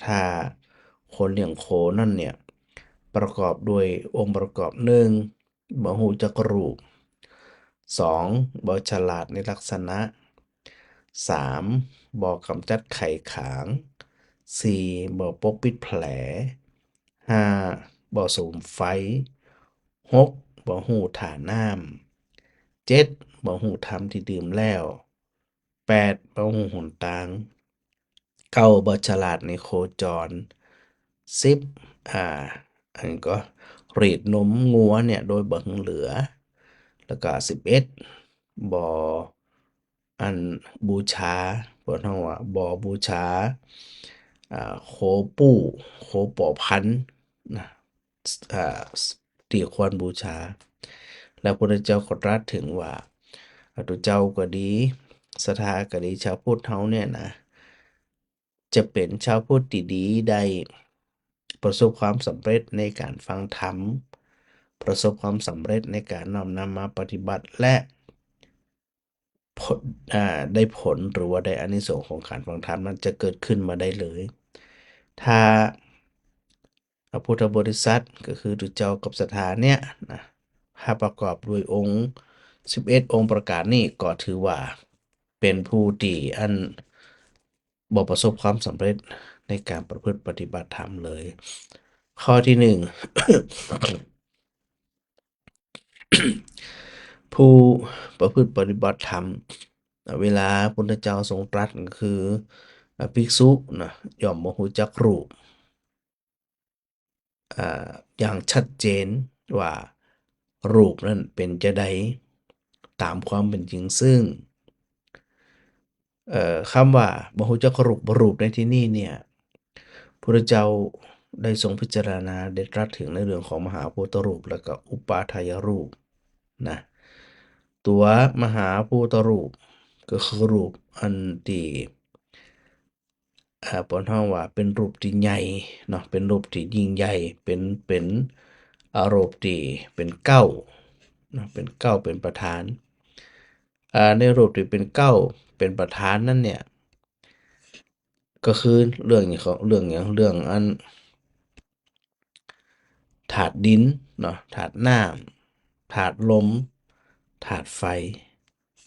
ถ้าคนเลี้ยงโคนั่นเนี่ยประกอบด้วยองค์ประกอบหนึ่งบ่ฮู้จักรูป2บ่ฉลาดในลักษณะ3บ่กำจัดไข่ขาง4บ่ปกปิดแผล5บ่สุมไฟ6บ่ฮู้ท่าน้ำ7บ่ฮู้ธรรมที่ดื่มแล้ว8บ่ฮู้หนทาง9บ่ฉลาดในโคจร10อันก็รีดนมงัวเนี่ยโดยบ่หึงเหลือแล้วก็11บ่อันบูชาเพิ่นเฮาว่าบ่บูชาโคปู่โคป่อพันธุ์นะอ่าที่ควรบูชา แล้วพระพุทธเจ้าก็ตรัสถึงว่าพระพุทธเจ้าก็ดีศรัทธาก็ดีชาวพุทธเฮาเนี่ยนะ จะเป็นชาวพุทธที่ดีได้ประสบความสำเร็จในการฟังธรรม ประสบความสำเร็จในการน้อมนำมาปฏิบัติและผลได้ผลหรือว่าได้อานิสงส์ของการฟังธรรมนั้นจะเกิดขึ้นมาได้เลย ถ้าพระพุทธบริษัทก็คือดุจเจ้ากับศรัทธาเนี่ยนะถ้าประกอบด้วยองค์11องค์ประการนี้ก็ถือว่าเป็นผู้ที่บ่ประสบความสำเร็จในการประพฤติปฏิบัติธรรมเลย ข้อที่หนึ่ง ผู้ประพฤติปฏิบัติธรรมเวลาพุทธเจ้าทรงตรัสก็คือภิกษุนะย่อมบ่รู้จักรูปอย่างชัดเจนว่ารูปนั้นเป็นจะใดตามความเป็นจริงซึ่งคำว่าบ่รู้จักรูปในที่นี้เนี่ยพระเจ้าได้ทรงพิจารณาได้ตรัสถึงในเรื่องของมหาพุทธรูปแล้วก็อุปาทายรูปนะ ตัวมหาภูตรูปก็คือรูปอันที่ปนเฮาว่าเป็นรูปที่ใหญ่เนาะเป็นรูปที่ยิ่งใหญ่เป็นรูปที่เป็นเก้าเนาะเป็นเก้าเป็นประธานในรูปที่เป็นเก้าเป็นประธานนั่นเนี่ยก็คือเรื่องอย่างของเรื่องอย่างเรื่องอันถาดดินเนาะถาดน้ำถาดลมถาดไฟ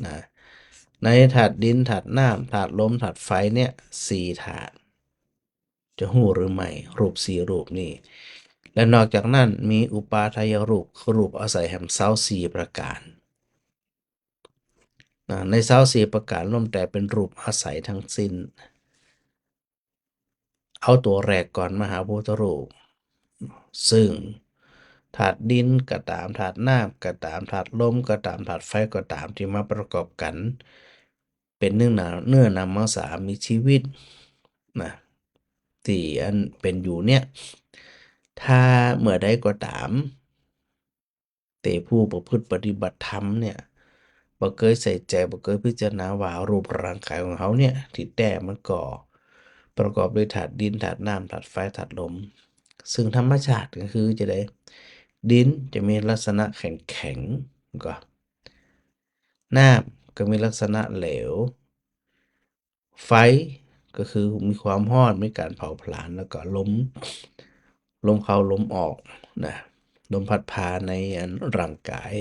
นะในถาดดินถาดน้ำถาดลมถาดไฟเนี่ยสี่ถาดจะหู้หรือไม่รูปสี่รูปนี่และนอกจากนั้นมีอุปาทายรูปคือรูปอาศัยแห่งเสาสี่ประการในเสาสี่ประการล้วนแต่เป็นรูปอาศัยทั้งสิ้นเอาตัวแรกก่อนมหาพุทธรูปซึ่งถาดดินก็ตามถาดน้ำก็ตามถาดลมก็ตามถาดไฟก็ตามที่มาประกอบกันเป็นเนื้อนามมังสามีชีวิตนะที่อันเป็นอยู่เนี่ยถ้าเมื่อใดก็ตามแต่ผู้ประพฤติปฏิบัติธรรมเนี่ยบ่เคยใส่ใจบ่เคยพิจารณาว่ารูปร่างกายของเขาเนี่ยที่แท้มันก็ประกอบด้วยธาตุดินธาตุน้ำธาตุไฟธาตุลมซึ่งธรรมชาติก็คือจะได้ดินจะมีลักษณะแข็งๆก็น้ำก็มีลักษณะเหลวไฟก็คือมีความร้อนมีการเผาผลาญแล้วก็ลมเข้าลมออกนะลมพัดพาในอันร่างกาย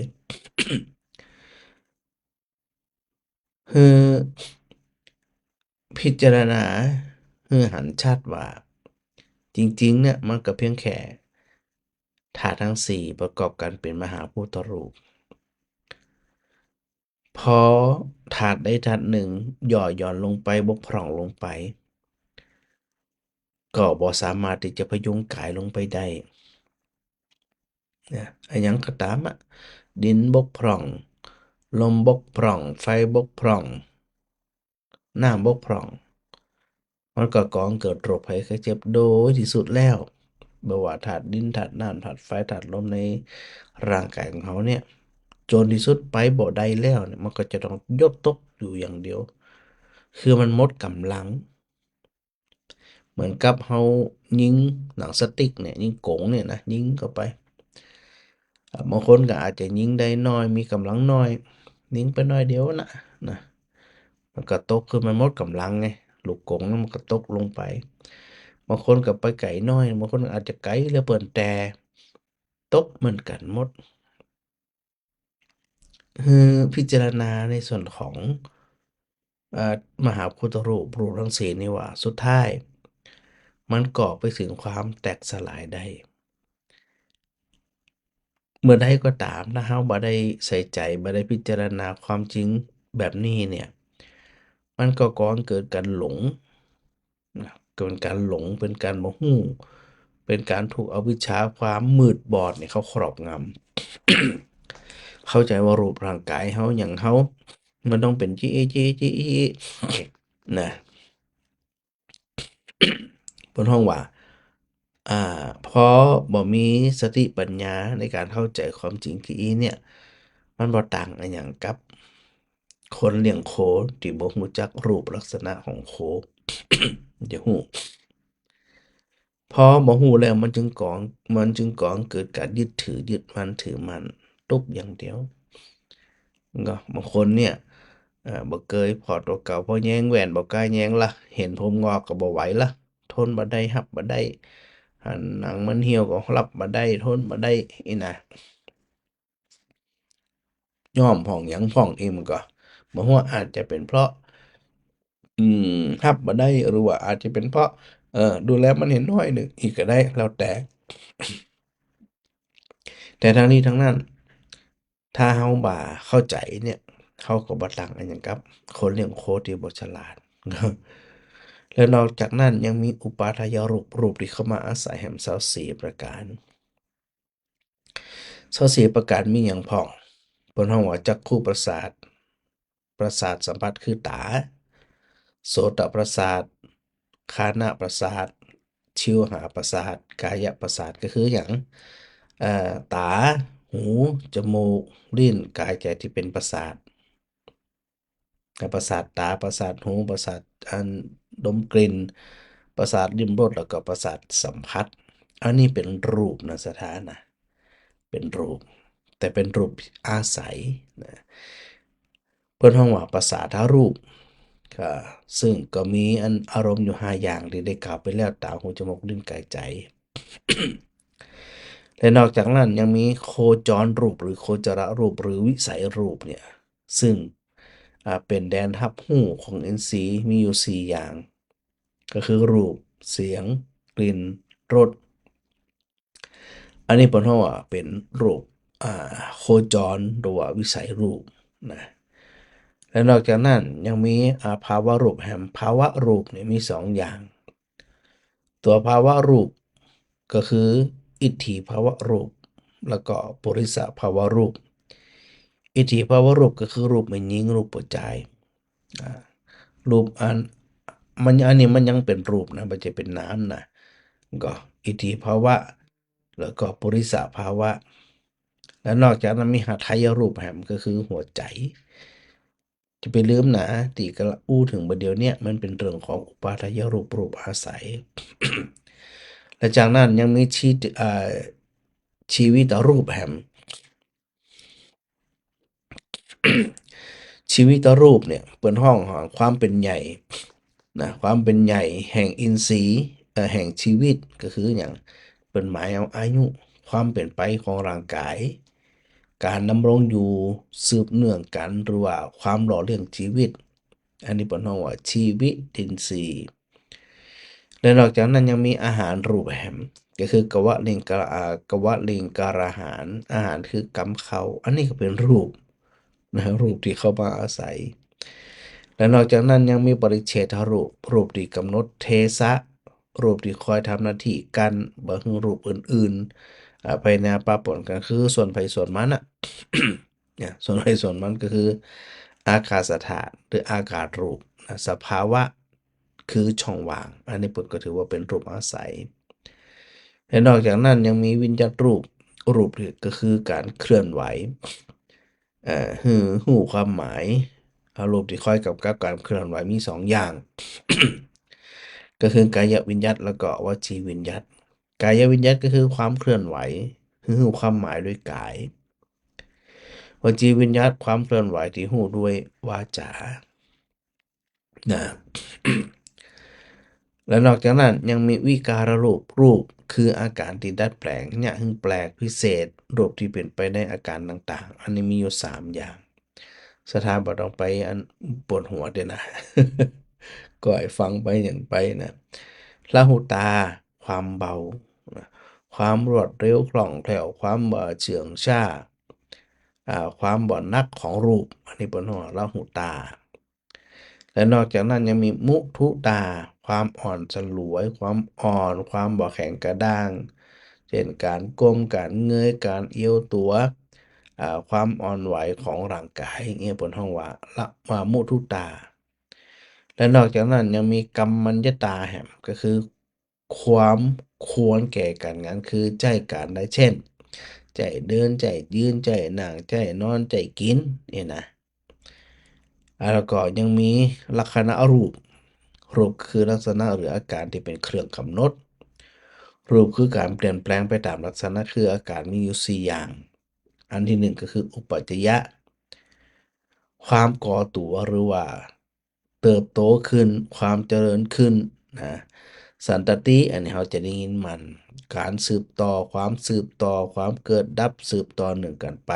คือพิจารณาคือหันชัดว่าจริงๆเนี่ยมันก็เพียงแค่ธาตุทั้ง4ประกอบกันเป็นมหาพุทธรูปพอธาตุใดธาตุหนึ่งย่อหย่อนลงไปบกพร่องลงไปก็บ่สามารถที่จะพยุงกายลงไปได้นะอันหยังก็ตามอะดินบกพร่องลมบกพร่องไฟบกพร่องน้ำบกพร่อง มันก็ก่อให้เกิดโรคภัยไข้เจ็บโดยที่สุดแล้วบ่ว่าธาตุดินธาตุน้ำธาตุไฟธาตุลมในร่างกายของเขาเนี่ยจนที่สุดไปบ่ได้แล้วเนี่ยมันก็จะต้องยกตกอยู่อย่างเดียวคือมันหมดกำลังเหมือนกับเรายิงหนังสติ๊กเนี่ยยิงกงเนี่ยนะยิงเข้าไปบางคนก็อาจจะยิงได้น้อยมีกำลังน้อยยิงไปน้อยเดียวนะมันก็ตกคือมันหมดกำลังไงลูกกงนั้นมันก็ตกลงไปบางคนก็ไปไกลน้อยบางคนอาจจะไกลเหลือเกินแต่ตกเหมือนกันหมดคือพิจารณาในส่วนของมหาพุทธรูปทั้งสี่นี่ว่าสุดท้ายมันก่อไปถึงความแตกสลายได้เมื่อใดก็ตามถ้าเราบ่ได้ใส่ใจบ่ได้พิจารณาความจริงแบบนี้เนี่ยมันก็ก่อให้เกิดการหลงนะเกิดการหลงเป็นการบ่ฮู้เป็นการถูกอวิชชาความมืดบอดเนี่ยเขาครอบงำ เข้าใจว่ารูปร่างกายเขาอย่างเขามันต้องเป็นจี้นะบนห้องว่าเพราะบ่มีสติปัญญาในการเข้าใจความจริงที่เนี่ยมันบ่ต่างอันหยังกับคนเลี้ยงโคที่บ่รู้จักรูปลักษณะของโค จะฮู้พอบ่ฮู้แล้วมันจึงก่อให้เกิดการยึดถือยึดมั่นถือมั่นทุกอย่างเดียวก็บางคนเนี่ยบ่เกยพอตัวเก่าพอแย้งแหวนบ่กล้าแย้งล่ะเห็นผมงอกก็บ่ไหวล่ะทนบ่ได้รับบ่ได้หันหนังมันเหี่ยวก็รับบ่ได้ทนบ่ได้อีน่ะยอมพ้องหยังพ้องอีกมันก็บ่ฮู้ว่าอาจจะเป็นเพราะรับบ่ได้หรือว่าอาจจะเป็นเพราะดูแล้วมันเห็นน้อยหนึ่งอีกก็ได้แล้วแต่ทั้งนี้ทั้งนั้นถ้าเราบ่เข้าใจเนี่ยเขาก็บ่ต่างกันหยังกับคนเลี้ยงโคที่บ่ฉลาด แล้วนอกจากนั้นยังมีอุปาทายรูปที่เข้ามาอาศัยแห่ง24ประการ24ประการมีหยังพ้องเพิ่นฮ้องว่าจักขุประสาทสัมผัสคือตาโสตประสาทฆานะประสาทชิวหาประสาทกายประสาทก็คือหยังตา หูจมูกลิ้นกายใจที่เป็นประสาทประสาทตาประสาทหูประสาทอันดมกลิ่นประสาทลิ้มรสแล้วก็ประสาทสัมผัสอันนี้เป็นรูปนะสถานนะเป็นรูปแต่เป็นรูปอาศัยนะเพื่อนห้องว่าประสาทรูปก็ซึ่งก็มีอันอารมณ์อยู่5อย่างที่ได้กล่าวไปแล้วตาหูจมูกลิ้นกายใจ และนอกจากนั้นยังมีโคจรรูปหรือโคจรรูปหรือวิสัยรูปเนี่ยซึ่งเป็นแดนทับหูของ NC มีอยู่ 4 อย่างก็คือรูปเสียงกลิ่นรสอันนี้เป็นเพราะว่าเป็นรูปโคจรหรือว่าวิสัยรูปนะและนอกจากนั้นยังมีภาวะรูปภาวะรูปเนี่ยมี 2 อย่างตัวภาวะรูปก็คืออิทธิภาวะรูปแล้วก็ปุริสภาวะรูปอิทธิภาวะรูปก็คือรูปไม่ยิงรูปปัจจัยรูปอันนี้มันยังเป็นรูปนะมันจะเป็นน้ำนะก็อิทธิภาวะแล้วก็ปุริสภาวะแล้วนอกจากนั้นมีหทัยรูปก็คือหัวใจจะไปลืมนะตีกระอู้ถึงประเดี๋ยวเนี้ยมันเป็นเรื่องของอุปาทายรูปรูปอาศัย และจากนั้นยังมีชีวิตรูปชีวิตรูปเนี่ยเป็นห้องของความเป็นใหญ่นะความเป็นใหญ่แห่งอินทรีย์แห่งชีวิตก็คืออย่างเป็นหมายเอาอายุความเป็นไปของร่างกายการดำรงอยู่สืบเนื่องกันหรือว่าความหล่อเลี้ยงชีวิตอันนี้เป็นห้องว่าชีวิตอินทรีย์และนอกจากนั้นยังมีอาหารรูปก็คือกะวะลิงกะกะวะลิงการาหารอาหารคือกำเขาอันนี้ก็เป็นรูปนะรูปที่เข้ามาอาศัยและนอกจากนั้นยังมีปริเฉทรูปรูปที่กำหนดเทสะรูปที่คอยทำหน้าที่กันบ่คือรูปอื่นๆไปแนวปะปนกันคือส่วนไผส่วนมันอ่ะ เนี่ยส่วนไผส่วนมันก็คืออากาศธาตุหรืออากาศรูปนะสภาวะคือช่องว่างอันนี้เปิดก็ถือว่าเป็นรูปอาศัยและนอกจากนั้นยังมีวิญญาตรูปรูปก็คือการเคลื่อนไหวหูความหมายอารมณ์ที่คอยกับกับการเคลื่อนไหวมี2อย่าง ก็คือกายวิญญาตแล้วก็วจีวิญญาตกายวิญญาตก็คือความเคลื่อนไหวหูความหมายด้วยกายวจีวิญญาตความเคลื่อนไหวที่หูด้วยวาจานะ และนอกจากนั้นยังมีวิการรูปคืออาการที่ดัดแปลงเนี่ยซึ่งแปลกพิเศษรูปที่เป็นไปในอาการต่างๆอันนี้มีอยู่3อย่างสถาบันต้องไปอันปวดหัวเดี๋ยวนะ ก็ให้ฟังไปอย่างไปนะละหูตาความเบานะความรวดเร็วคล่องแคล่วความเฉื่องช้าความบ่อนนักของรูปอันนี้เป็นหัวละหูตาและนอกจากนั้นยังมีมุทุตาความอ่อนสลวยความอ่อนความบ่แข็งกระด้างเช่นการก้มการเงยการเอี้ยวตัวความอ่อนไหวของร่างกายเงี้ยบนห้องว่าละมุทุตาและนอกจากนั้นยังมีกัมมัญญตาก็คือความควรแก่การงานคือใจการได้เช่นใจเดินใจยืนใจนั่งใจนอนใจกินเนี่ยนะแล้วก็ยังมีลักษณะรูปคือลักษณะหรืออาการที่เป็นเครื่องกำหนดรูปคือการเปลี่ยนแปลงไปตามลักษณะคืออาการมีอยู่4อย่างอันที่1ก็คืออุปัจจยะความก่อตัวหรือว่าเติบโตขึ้นความเจริญขึ้นนะสันตติอันนี้เราจะได้ยินมันการสืบต่อความสืบต่อความเกิดดับสืบต่อเนื่องกันไป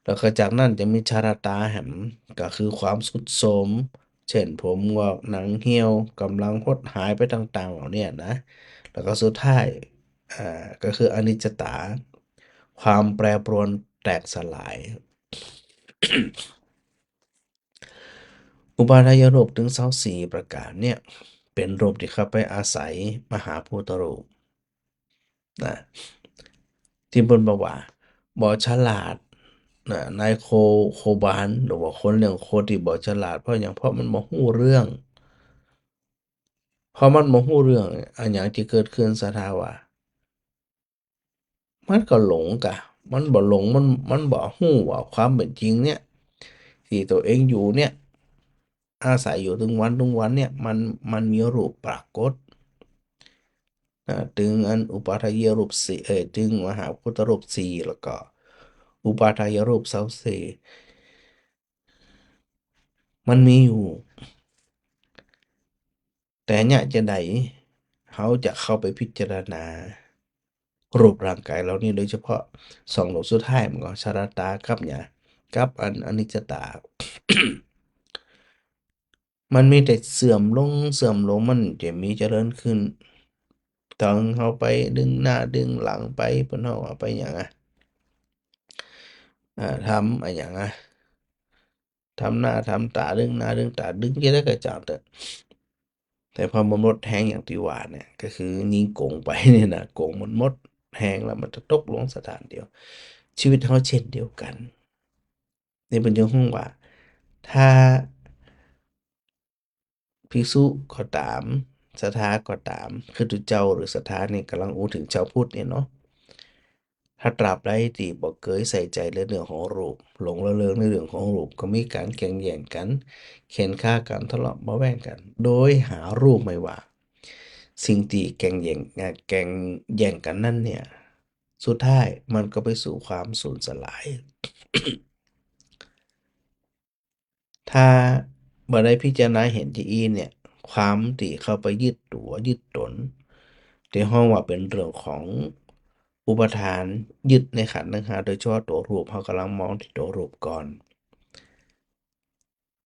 แล้วก็จากนั้นจะมีชาราตาก็คือความทรุดโทรมเช่นผมงอกหนังเหี่ยวกำลังหดหายไปต่างๆเหล่าเนี้นะแล้วก็สุดท้ายก็คืออนิจจตาความแปรปรวนแตกสลาย อุปาทายรูปถึง24ประการเนี่ยเป็นรูปที่เข้าไปอาศัยมหาภูตรูปนะที่บนบอกว่าบ่ฉลาดนะนายโคบานหรือว่าคนเลี้ยงโคที่บ่ฉลาดเพราะอย่างเพราะมันบ่ฮู้เรื่องเพราะมันบ่ฮู้เรื่องอันอย่างที่เกิดขึ้นสถาว่ามันก็หลงกะ มันบ่หลงมันบ่ฮู้ว่าความเป็นจริงเนี่ยที่ตัวเองอยู่เนี่ยอาศัยอยู่ถึงวันเนี่ยมันมีรูปปรากฏถึงอันอุปาทายรูปสี่ถึงมหาพุทธรูปสี่แล้วก็อุปาทายรูป24มันมีอยู่ แต่เนี่ยจะไหนเขาจะเข้าไปพิจารณารูปร่างกายเรานี่โดยเฉพาะสองโลกสุดท้ายมันก็ชราตากับเนี่ยกับอันอนิจจตา มันมีแต่เสื่อมลงเสื่อมลงมันจะมีเจริญขึ้นตอนเขาไปดึงหน้าดึงหลังไปเพิ่นเฮาเอาไปหยังทำอะไรอย่างทำหน้าทำตาดึงหน้าดึงตาดึงจะได้กระจาดเถอะแต่พอมันหมดแห้งอย่างที่ว่าเนี่ยก็คือยิงโกงไปเนี่ยนะโกงมันหมดแห้งแล้วมันจะตกลงสถานเดียวชีวิตเขาเช่นเดียวกันนี่เป็นเรื่องของว่าถ้าภิกษุก็ตามศรัทธาก็ตามคือตุเจ้าหรือศรัทธานี่กำลังอู้ถึงชาวพุทธเนี่ยเนาะถ้าตราบใดที่บ่เคยใส่ใจในเรื่องของรูปหลงระเริงในเรื่องของรูปก็มีการแข่งแย่งกันเข็นฆ่ากันทะเลาะเบาะแว้งกันโดยหารูปไม่ว่าสิ่งที่แข่งแย่งกันนั่นเนี่ยสุดท้ายมันก็ไปสู่ความสูญสลาย ถ้าบ่ได้พิจารณาเห็นที่อีเนี่ยความที่เข้าไปยึดตัวยึดตนที่ห้องว่าเป็นเรื่องของอุปทานยึดในขันธ์ทั้งห้าโดยเฉพาะตัวรูปเขากำลังมองที่ตัวรูปก่อน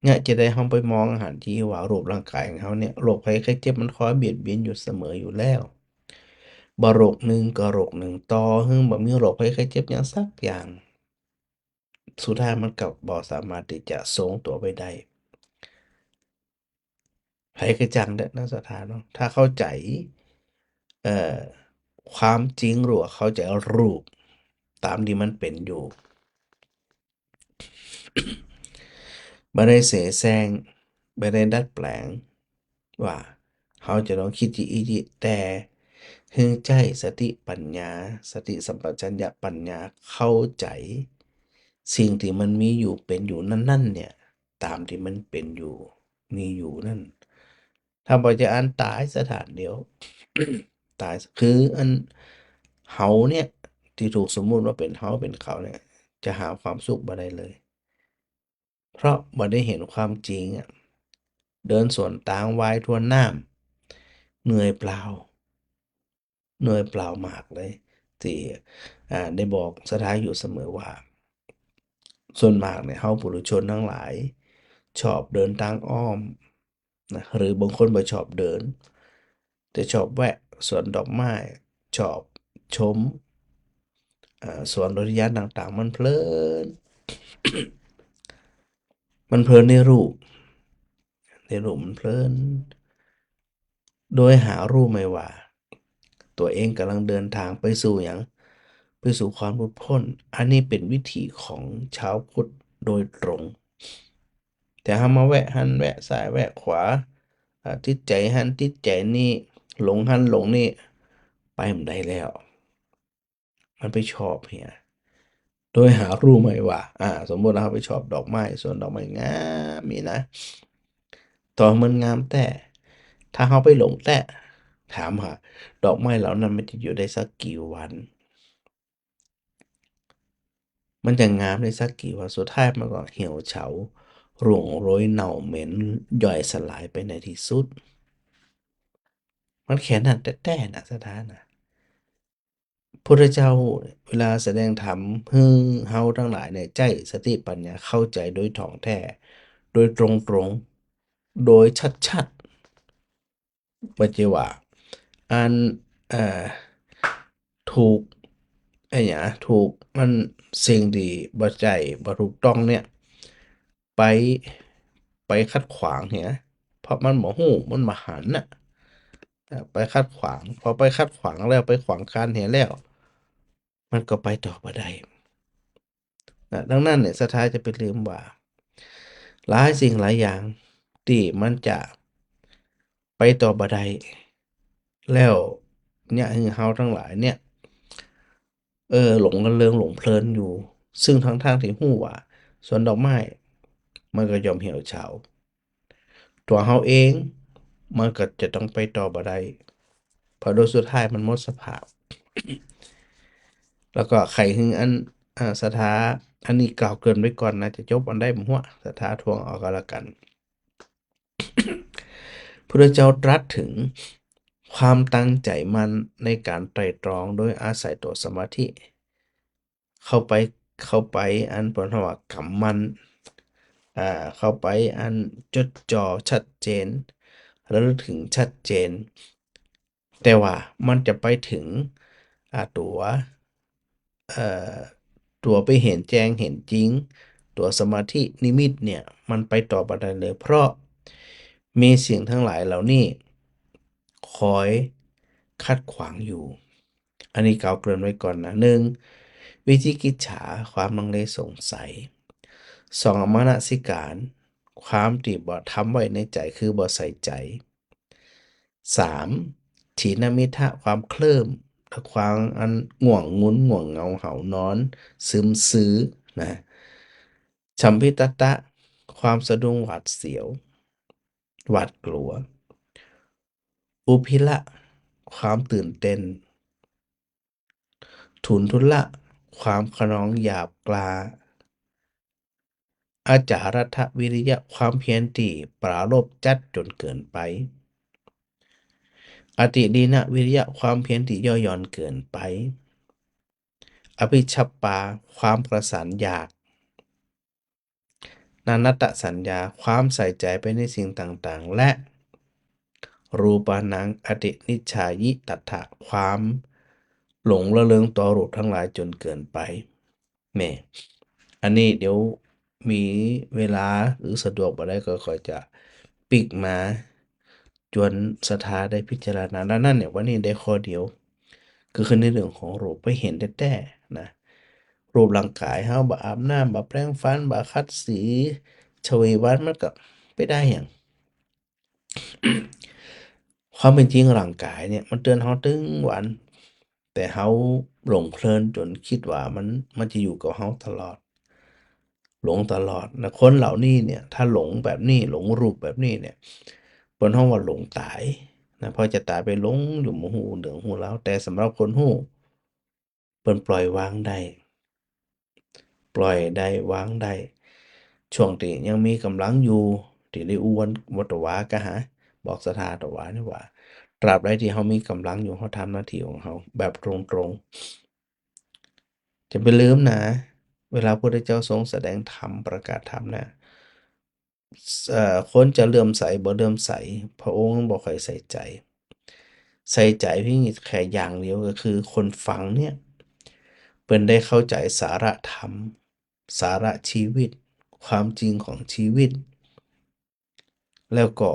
เนี่ยจะได้ห้องไปมองอาหารที่ว่ารูปร่างกายของเขาเนี่ยโรคภัยไข้เจ็บมันคอยเบียดเบียนอยู่เสมออยู่แล้วบ่โรคหนึ่งก็โรคหนึ่งต่อหึงบ่มีโรคภัยไข้เจ็บหยังสักอย่างสุดท้ายมันก็บ่สามารถที่จะทรงตัวไว้ได้ ไผคือจังเด้อนักสถานเนาะถ้าเข้าใจเอ่อความจริงหรือว่าเข้าใจรูปตามที่มันเป็นอยู่บ่ได้เสแสร้งบ่ได้ดัดแปลงว่าเขาจะต้องคิดที่อีจิแต่ฮึงใจสติปัญญาสติสัมปชัญญะปัญญาเข้าใจสิ่งที่มันมีอยู่เป็นอยู่นั่นๆเนี่ยตามที่มันเป็นอยู่มีอยู่นั่นถ้าบ่จะอันตายสถานเดียว ตายคืออันเขาเนี่ยที่ถูกสมมุติว่าเป็นเขาเป็นเขาเนี่ยจะหาความสุขบ่ได้เลยเพราะบ่ได้เห็นความจริงอะเดินสวนทางวายทวนน้ำเหนื่อยเปล่าเหนื่อยเปล่ามากเลยที่ได้บอกสถานอยู่เสมอว่าส่วนมากเนี่ยเราปุถุชนทั้งหลายชอบเดินทางอ้อมนะหรือบางคนบ่ชอบเดินแต่ชอบแวะสวนดอกไม้ชอบชม สวนอุทยานต่างๆมันเพลิน มันเพลินในรูปมันเพลิน โดยหารู้ไหมว่าตัวเองกำลังเดินทางไปสู่อย่างไปสู่ความหลุดพ้นอันนี้เป็นวิถีของชาวพุทธโดยตรง แต่ถ้ามาแวะหันแวะซ้ายแวะขวาติดใจหันติดใจนี่หลงหันหลงนี่ไปมันได้แล้ว มันไปชอบเฮีย โดยหารู้ไหมว่าสมมุติเราไปชอบดอกไม้สวนดอกไม้งามนี่นะตอนมันงามแต่ถ้าเขาไปหลงแต่ถามหาดอกไม้เหล่านั้นมันจะอยู่ได้สักกี่วัน มันจะงามได้สักกี่วันสุดท้ายมันก็เหี่ยวเฉาร่วงโรยเน่าเหม็นย่อยสลายไปในที่สุด มันแค่นั้นแต่นะสถานะพุทธเจ้าเวลาแสดงธรรมให้เฮาทั้งหลายเนี่ยใจสติปัญญาเข้าใจโดยถ่องแท้โดยตรงๆโดยชัดๆบ่ใช่ว่าอันเอ่อถูกไอ้หยังถูกมันสิ่งที่บ่ใช่บ่ถูกต้องเนี่ยไปขัดขวางเนี่ยเพราะมันบ่ฮู้มันบ่หันน่ะไปขัดขวางพอไปขัดขวางแล้วไปขวางกั้นเหียแล้ว มันก็ไปต่อบ่ได้ดังนั้นเนี่ยสุดท้ายจะไปลืมว่าหลายสิ่งหลายอย่างที่มันจะไปต่อบ่ได้แล้วเนี่ยคือเฮาทั้งหลายเนี่ย หลงกันเริงหลงเพลินอยู่ ซึ่งทั้งที่ฮู้ว่าสวนดอกไม้มันก็ย่อมเหี่ยวเฉาตัวเฮาเองมันก็จะต้องไปต่อบ่ได้เพราะโดยสุดท้ายมันหมดสภาพ แล้วก็ไขหึงอันสถาอันนี้กล่าวเกริ่นไว้ก่อนนะจะจบอันใดบ่ฮู้อะสถาทวงเอาก็แล้วกัน พุทธเจ้าตรัสถึงความตั้งใจมั่นในการไตร่ตรองโดยอาศัยตัวสมาธิ เข้าไปเข้าไปอันเปิ้นว่าว่ากำมันเข้าไปอันจดจ่อชัดเจนระลึกถึงชัดเจน แต่ว่ามันจะไปถึงตัวเอ่อตัวไปเห็นแจ้งเห็นจริง ตัวสมาธินิมิตเนี่ยมันไปต่อบ่ได้เลย เพราะมีสิ่งทั้งหลายเหล่านี้คอยขัดขวางอยู่ อันนี้กล่าวเกริ่นไว้ก่อนนะ1วิจิกิจฉาความลังเลสงสัย2อมนสิการความที่บ่ทำไว้ในใจคือบ่ใส่ใจ3ถีนมิทะความเคลิ้มและความอันง่วงงุ้นง่วงเหงาเหานอนซึมซื้อนะฉัมพิตตะความสะดุ้งหวาดเสียวหวาดกลัวอุพิละความตื่นเต้นทุนทุละความขนองหยาบกล้าอาจารัฐวิริยะความเพียรที่ปรารภจัดจนเกินไปอติดีนะวิริยะความเพียรที่ย่อหย่อนเกินไปอภิชัปปาความประสานอยากนานัตตสัญญาความใส่ใจไปในสิ่งต่างๆและรูปานังอตินิจฉายิตัฏฐะความหลงระเริงต่อรูปทั้งหลายจนเกินไปแหม่อันนี้เดี๋ยวมีเวลาหรือสะดวกบ่ได้ก็ค่อยจะปิกมาจวนสถาได้พิจารณาดังนั้นเนี่ยวันนี้ได้ข้อเดียวก็คือในเรื่องของรูปไปเห็นแท้ๆนะรูปร่างกายเฮาบ่อาบน้ำบ่แปรงฟันบ่ขัดสีชเววันมันก็ไปได้หยัง ความเป็นจริงร่างกายเนี่ยมันเตือนเราตึงวัน แต่เราหลงเพลินจนคิดว่ามันจะอยู่กับเราตลอด หลงตลอดนะคนเหล่านี้เนี่ยถ้าหลงแบบนี้หลงรูปแบบนี้เนี่ยเปิ้นฮ้องว่าหลงตายนะพอจะตายไปหลงอยู่บ่ฮู้เรื่องฮู้ราวแต่สำหรับคนฮู้เปิ้นปล่อยวางได้ ปล่อยได้วางได้ช่วงที่ยังมีกำลังอยู่ที่ได้อู้วัตวาก็หาบอกสถาตวานี่ว่าตราบใดที่เรามีกำลังอยู่เราทำหน้าที่ของเราแบบตรงๆอย่าไปลืมนะเวลาพระพุทธเจ้าทรงแสดงธรรมประกาศธรรมนะคนจะเลื่อมใสบ่เลื่อมใสพระองค์บ่ค่อยใส่ใจใส่ใจเพียงแค่อย่างเดียวก็คือคนฟังเนี่ยเพิ่นได้เข้าใจสาระธรรมสาระชีวิตความจริงของชีวิตแล้วก็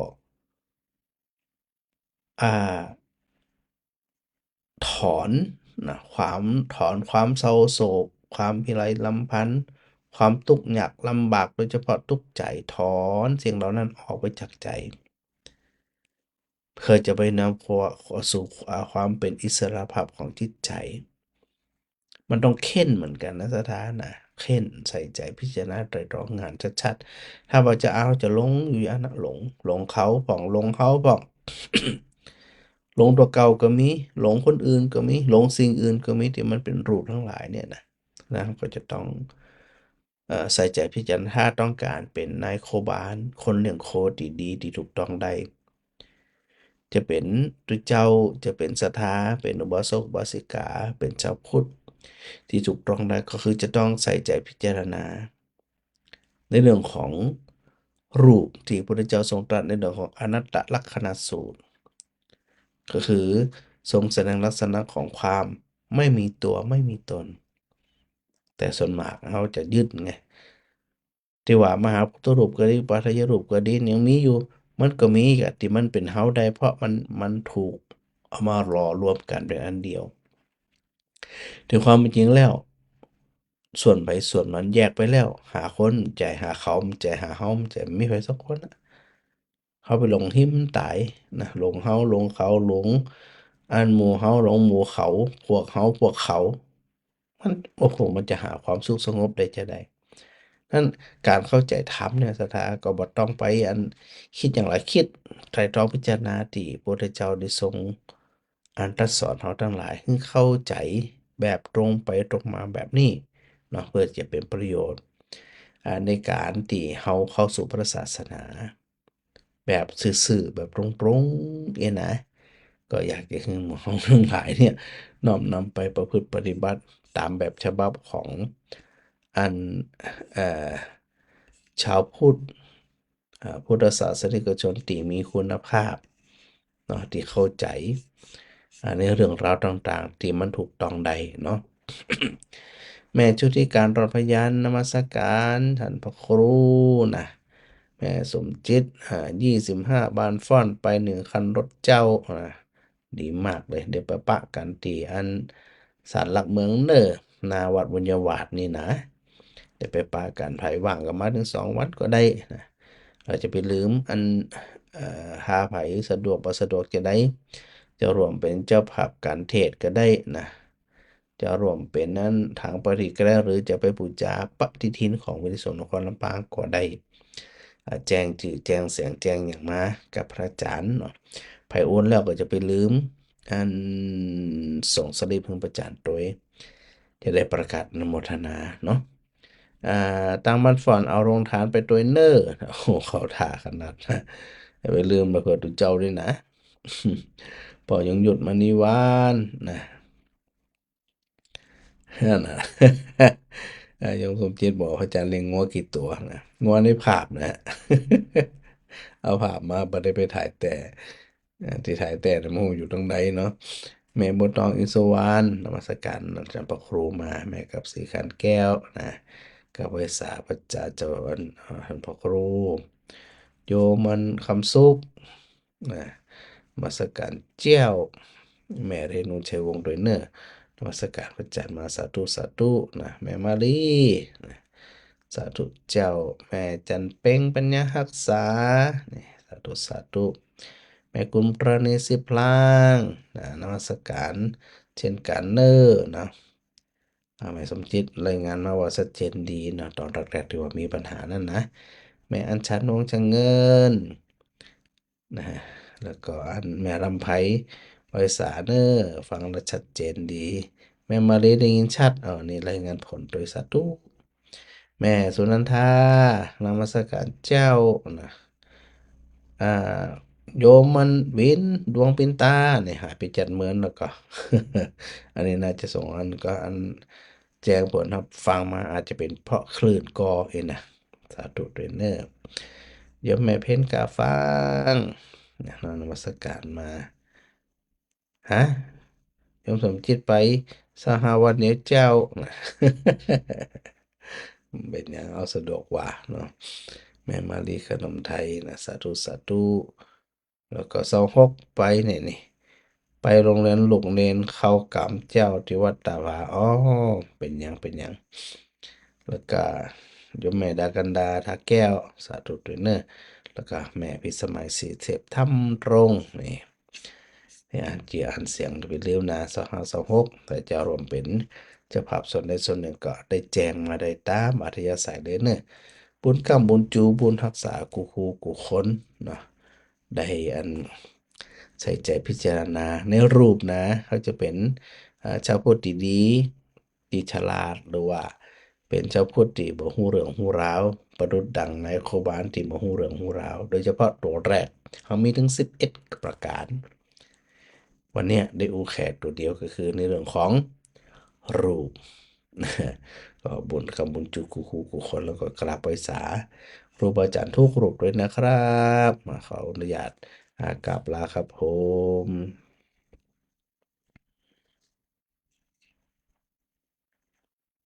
อ่าถอนนะถอนความเศร้าโศกความพิไรลำพันธ์ความทุกข์ยากลำบากโดยเฉพาะทุกข์ใจถอนสิ่งเหล่านั้นออกไปจากใจเพื่อจะไปนำขอสู่ความเป็นอิสรภาพของจิตใจมันต้องเค้นเหมือนกันนะสถานะเค้นใส่ใจพิจารณาไตร่ตรองงานชัดๆถ้าว่าจะเอาจะหลงอยู่อย่างนั้นหลงเขาผ่องหลงเขาผ่อง หลงตัวเก่าก็มีหลงคนอื่นก็มีหลงสิ่งอื่นก็มีที่มันเป็นรูปทั้งหลายเนี่ยนะก็จะต้องใส่ใจพิจารณาถ้าต้องการเป็นนายโคบาลคนเลี้ยงโคที่ดีที่ถูกต้องได้จะเป็นพระเจ้าจะเป็นศรัทธาเป็นอุบาสกอุบาสิกาเป็นชาวพุทธที่ถูกต้องได้ก็คือจะต้องใส่ใจพิจารณาในเรื่องของรูปที่พระพุทธเจ้าทรงตรัสในเรื่องของอนัตตลักษณสูตร ก็คือทรงแสดงลักษณะของความไม่มีตัวไม่มีตน แต่ส่วนมากเขาจะยึดไงที่ว่ามหาพุทธรูปก็ดีปัจจยรูปก็ดียังมีอยู่มันก็มีกะที่มันเป็นเฮาได้เพราะมันถูกเอามาหล่อรวมกันเป็นอันเดียวถึงความเป็นจริงแล้ว ส่วนไปส่วนมันแยกไปแล้ว หาคนใจหาเขาใจหาเฮาใจไม่มีไผสักคนอะเขาไปหลงทิ่มตายนะหลงเฮาหลงเขาหลงอันหมู่เฮาหลงหมู่เขาพวกเฮาพวกเขา มันโอ้โหมันจะหาความสุขสงบได้จะได้นั่นการเข้าใจธรรมเนี่ยสถาก็บ่ต้องไปคิดอย่างไรคิดไตร่ตรองพิจารณาที่พระพุทธเจ้าได้ทรงตรัสสอนเราทั้งหลายให้เข้าใจแบบตรงไปตรงมาแบบนี้เนาะเพื่อจะเป็นประโยชน์ในการที่เราเข้าสู่พระศาสนา แบบซื่อๆแบบตรงๆเนี่ยนะ ก็อยากจะให้หมู่เราทั้งหลายเนี่ยน้อมนำไปประพฤติปฏิบัติตามแบบฉบับของอันเอ่อชาวพุทธพุทธศาสนิกชนที่มีคุณภาพเนาะที่เข้าใจในเรื่องราวต่างๆที่มันถูกต้องใดเนาะ แม่ชุติการรอดพยานนมัสการท่านพระครูนะแม่สมจิต25บานฟ้อนไป1 คันรถเจ้าดีมากเลยเดี๋ยวไปปะกันที่ศาลหลักเมืองเนอนาวัดบุญญาวาสนี่นะเดี๋ยวไปปะกันไผว่างก็มาถึง2 วันก็ได้นะเราจะไปลืมหาไผสะดวกบ่สะดวกจะได้จะรวมเป็นเจ้าภาพการเทศน์ก็ได้นะ จะรวมเป็นนั้นทางปริกรหรือจะไปบูชาปฏิทินของวิทยสนครลำปางก็ได้แจ้งชื่อแจ้งเสียงแจ้งอย่างมากับพระอาจารย์เนาะไผโอนแล้วก็จะไปลืมอันส่งสลิปพึงประจานโดยจะได้ประกาศอนุโมทนาเนาะตังมันฝอนเอาโรงทานไปตัวเนอร์โอ้โหเขาท่าขนาดนะอย่าไปลืมมาเผื่อดูเจ้าด้วยนะ พอยังหยุดมานิวานนะ นั่นน่ะ โยมสมจิตบอกพระอาจารย์เลี้ยงงัวกี่ตัวนะงัวในภาพนะ เอาภาพมาบ่ได้ไปถ่ายแต่ที่ถ่ายแต่นะโมอยู่ตรงใดเนาะแม่บัวตองอินทวรรณนมัสการอาจารย์ประครูมาแม่กับสีขันแก้วนะกับเวสาปัจจาเจริญท่านพระครูโยมันคำสุขนะนมัสการเจ้าแม่เรนูชัยวงศ์โดยเนอร์ นมัสการพระอาจารย์มาสาธุสาธุนะแม่มาลีนะสาธุเจ้าแม่จันเป้งปัญญารักษานี่สาธุสาธุแม่กุลประณีสิพลางนะนมัสการเช่นกันเนอร์นะแม่สมจิตรายงานมาว่าชัดเจนดีนะตอนแรกๆที่ว่ามีปัญหานั่นนะแม่อัญชันวงศ์จังเงินนะฮะแล้วก็อันแม่ลำไพไวยสาเนอร์ฟังแล้วชัดเจนดี แม่มารีได้ยินชัดนี่รายงานผลโดยสาธุแม่สุนันทานมัสการเจ้านะอ่าโยมมันวินดวงปินตาเนี่ยหายไป7 มื้อแล้วก็ อันนี้น่าจะส่งอันก็อันแจ้งผลครับฟังมาอาจจะเป็นเพราะคลื่นกอเองนะสาธุด้วยเนอร์โยมแม่เพ้นกาฟังเนี่ยนมัสการมาฮะ โยมสมจิตไปสหวันเนี้ยเจ้า เป็นอย่างเอาสะดวกกว่าเนาะแม่มารีขนมไทยนะสาธุสาธุแล้วก็26ไปเนี่ยนี่ไปโรงเรียนลูกเนนเข้ากำเจ้าที่วัดตาผาอ๋อเป็นอย่างแล้วก็โยมแม่ดากันดาทาแก้วสาธุด้วยเนอะแล้วก็แม่พิสมัยสีเสพทำรงนี่ให้อ่านเจียอ่านเสียงไปเร็วนะ2526แต่จะรวมเป็นเจ้าภาพส่วนใดส่วนหนึ่งก็ได้แจ้งมาได้ตามอัธยาศัยเลยเนอะบุญกรรมบุญจูบุญรักษากูครูกูคนเนาะได้ใส่ใจพิจารณาในรูปนะเขาจะเป็นชาวพุทธดีๆที่ฉลาดหรือว่าเป็นชาวพุทธที่บ่ฮู้เรื่องฮู้ราวประดุจดังในโคบานที่บ่ฮู้เรื่องฮู้ราวโดยเฉพาะตัวแรกเขามีถึง11ประการ วันเนี้ยได้อูแขกตัวเดียวก็คือในเรื่องของรูป ก็บุญคำบุญจุกูคูกูคนแล้วก็กราบไหว้สาครูบาอาจารย์ทุกรูปด้วยนะครับมาขออนุญาตกราบลาครับผม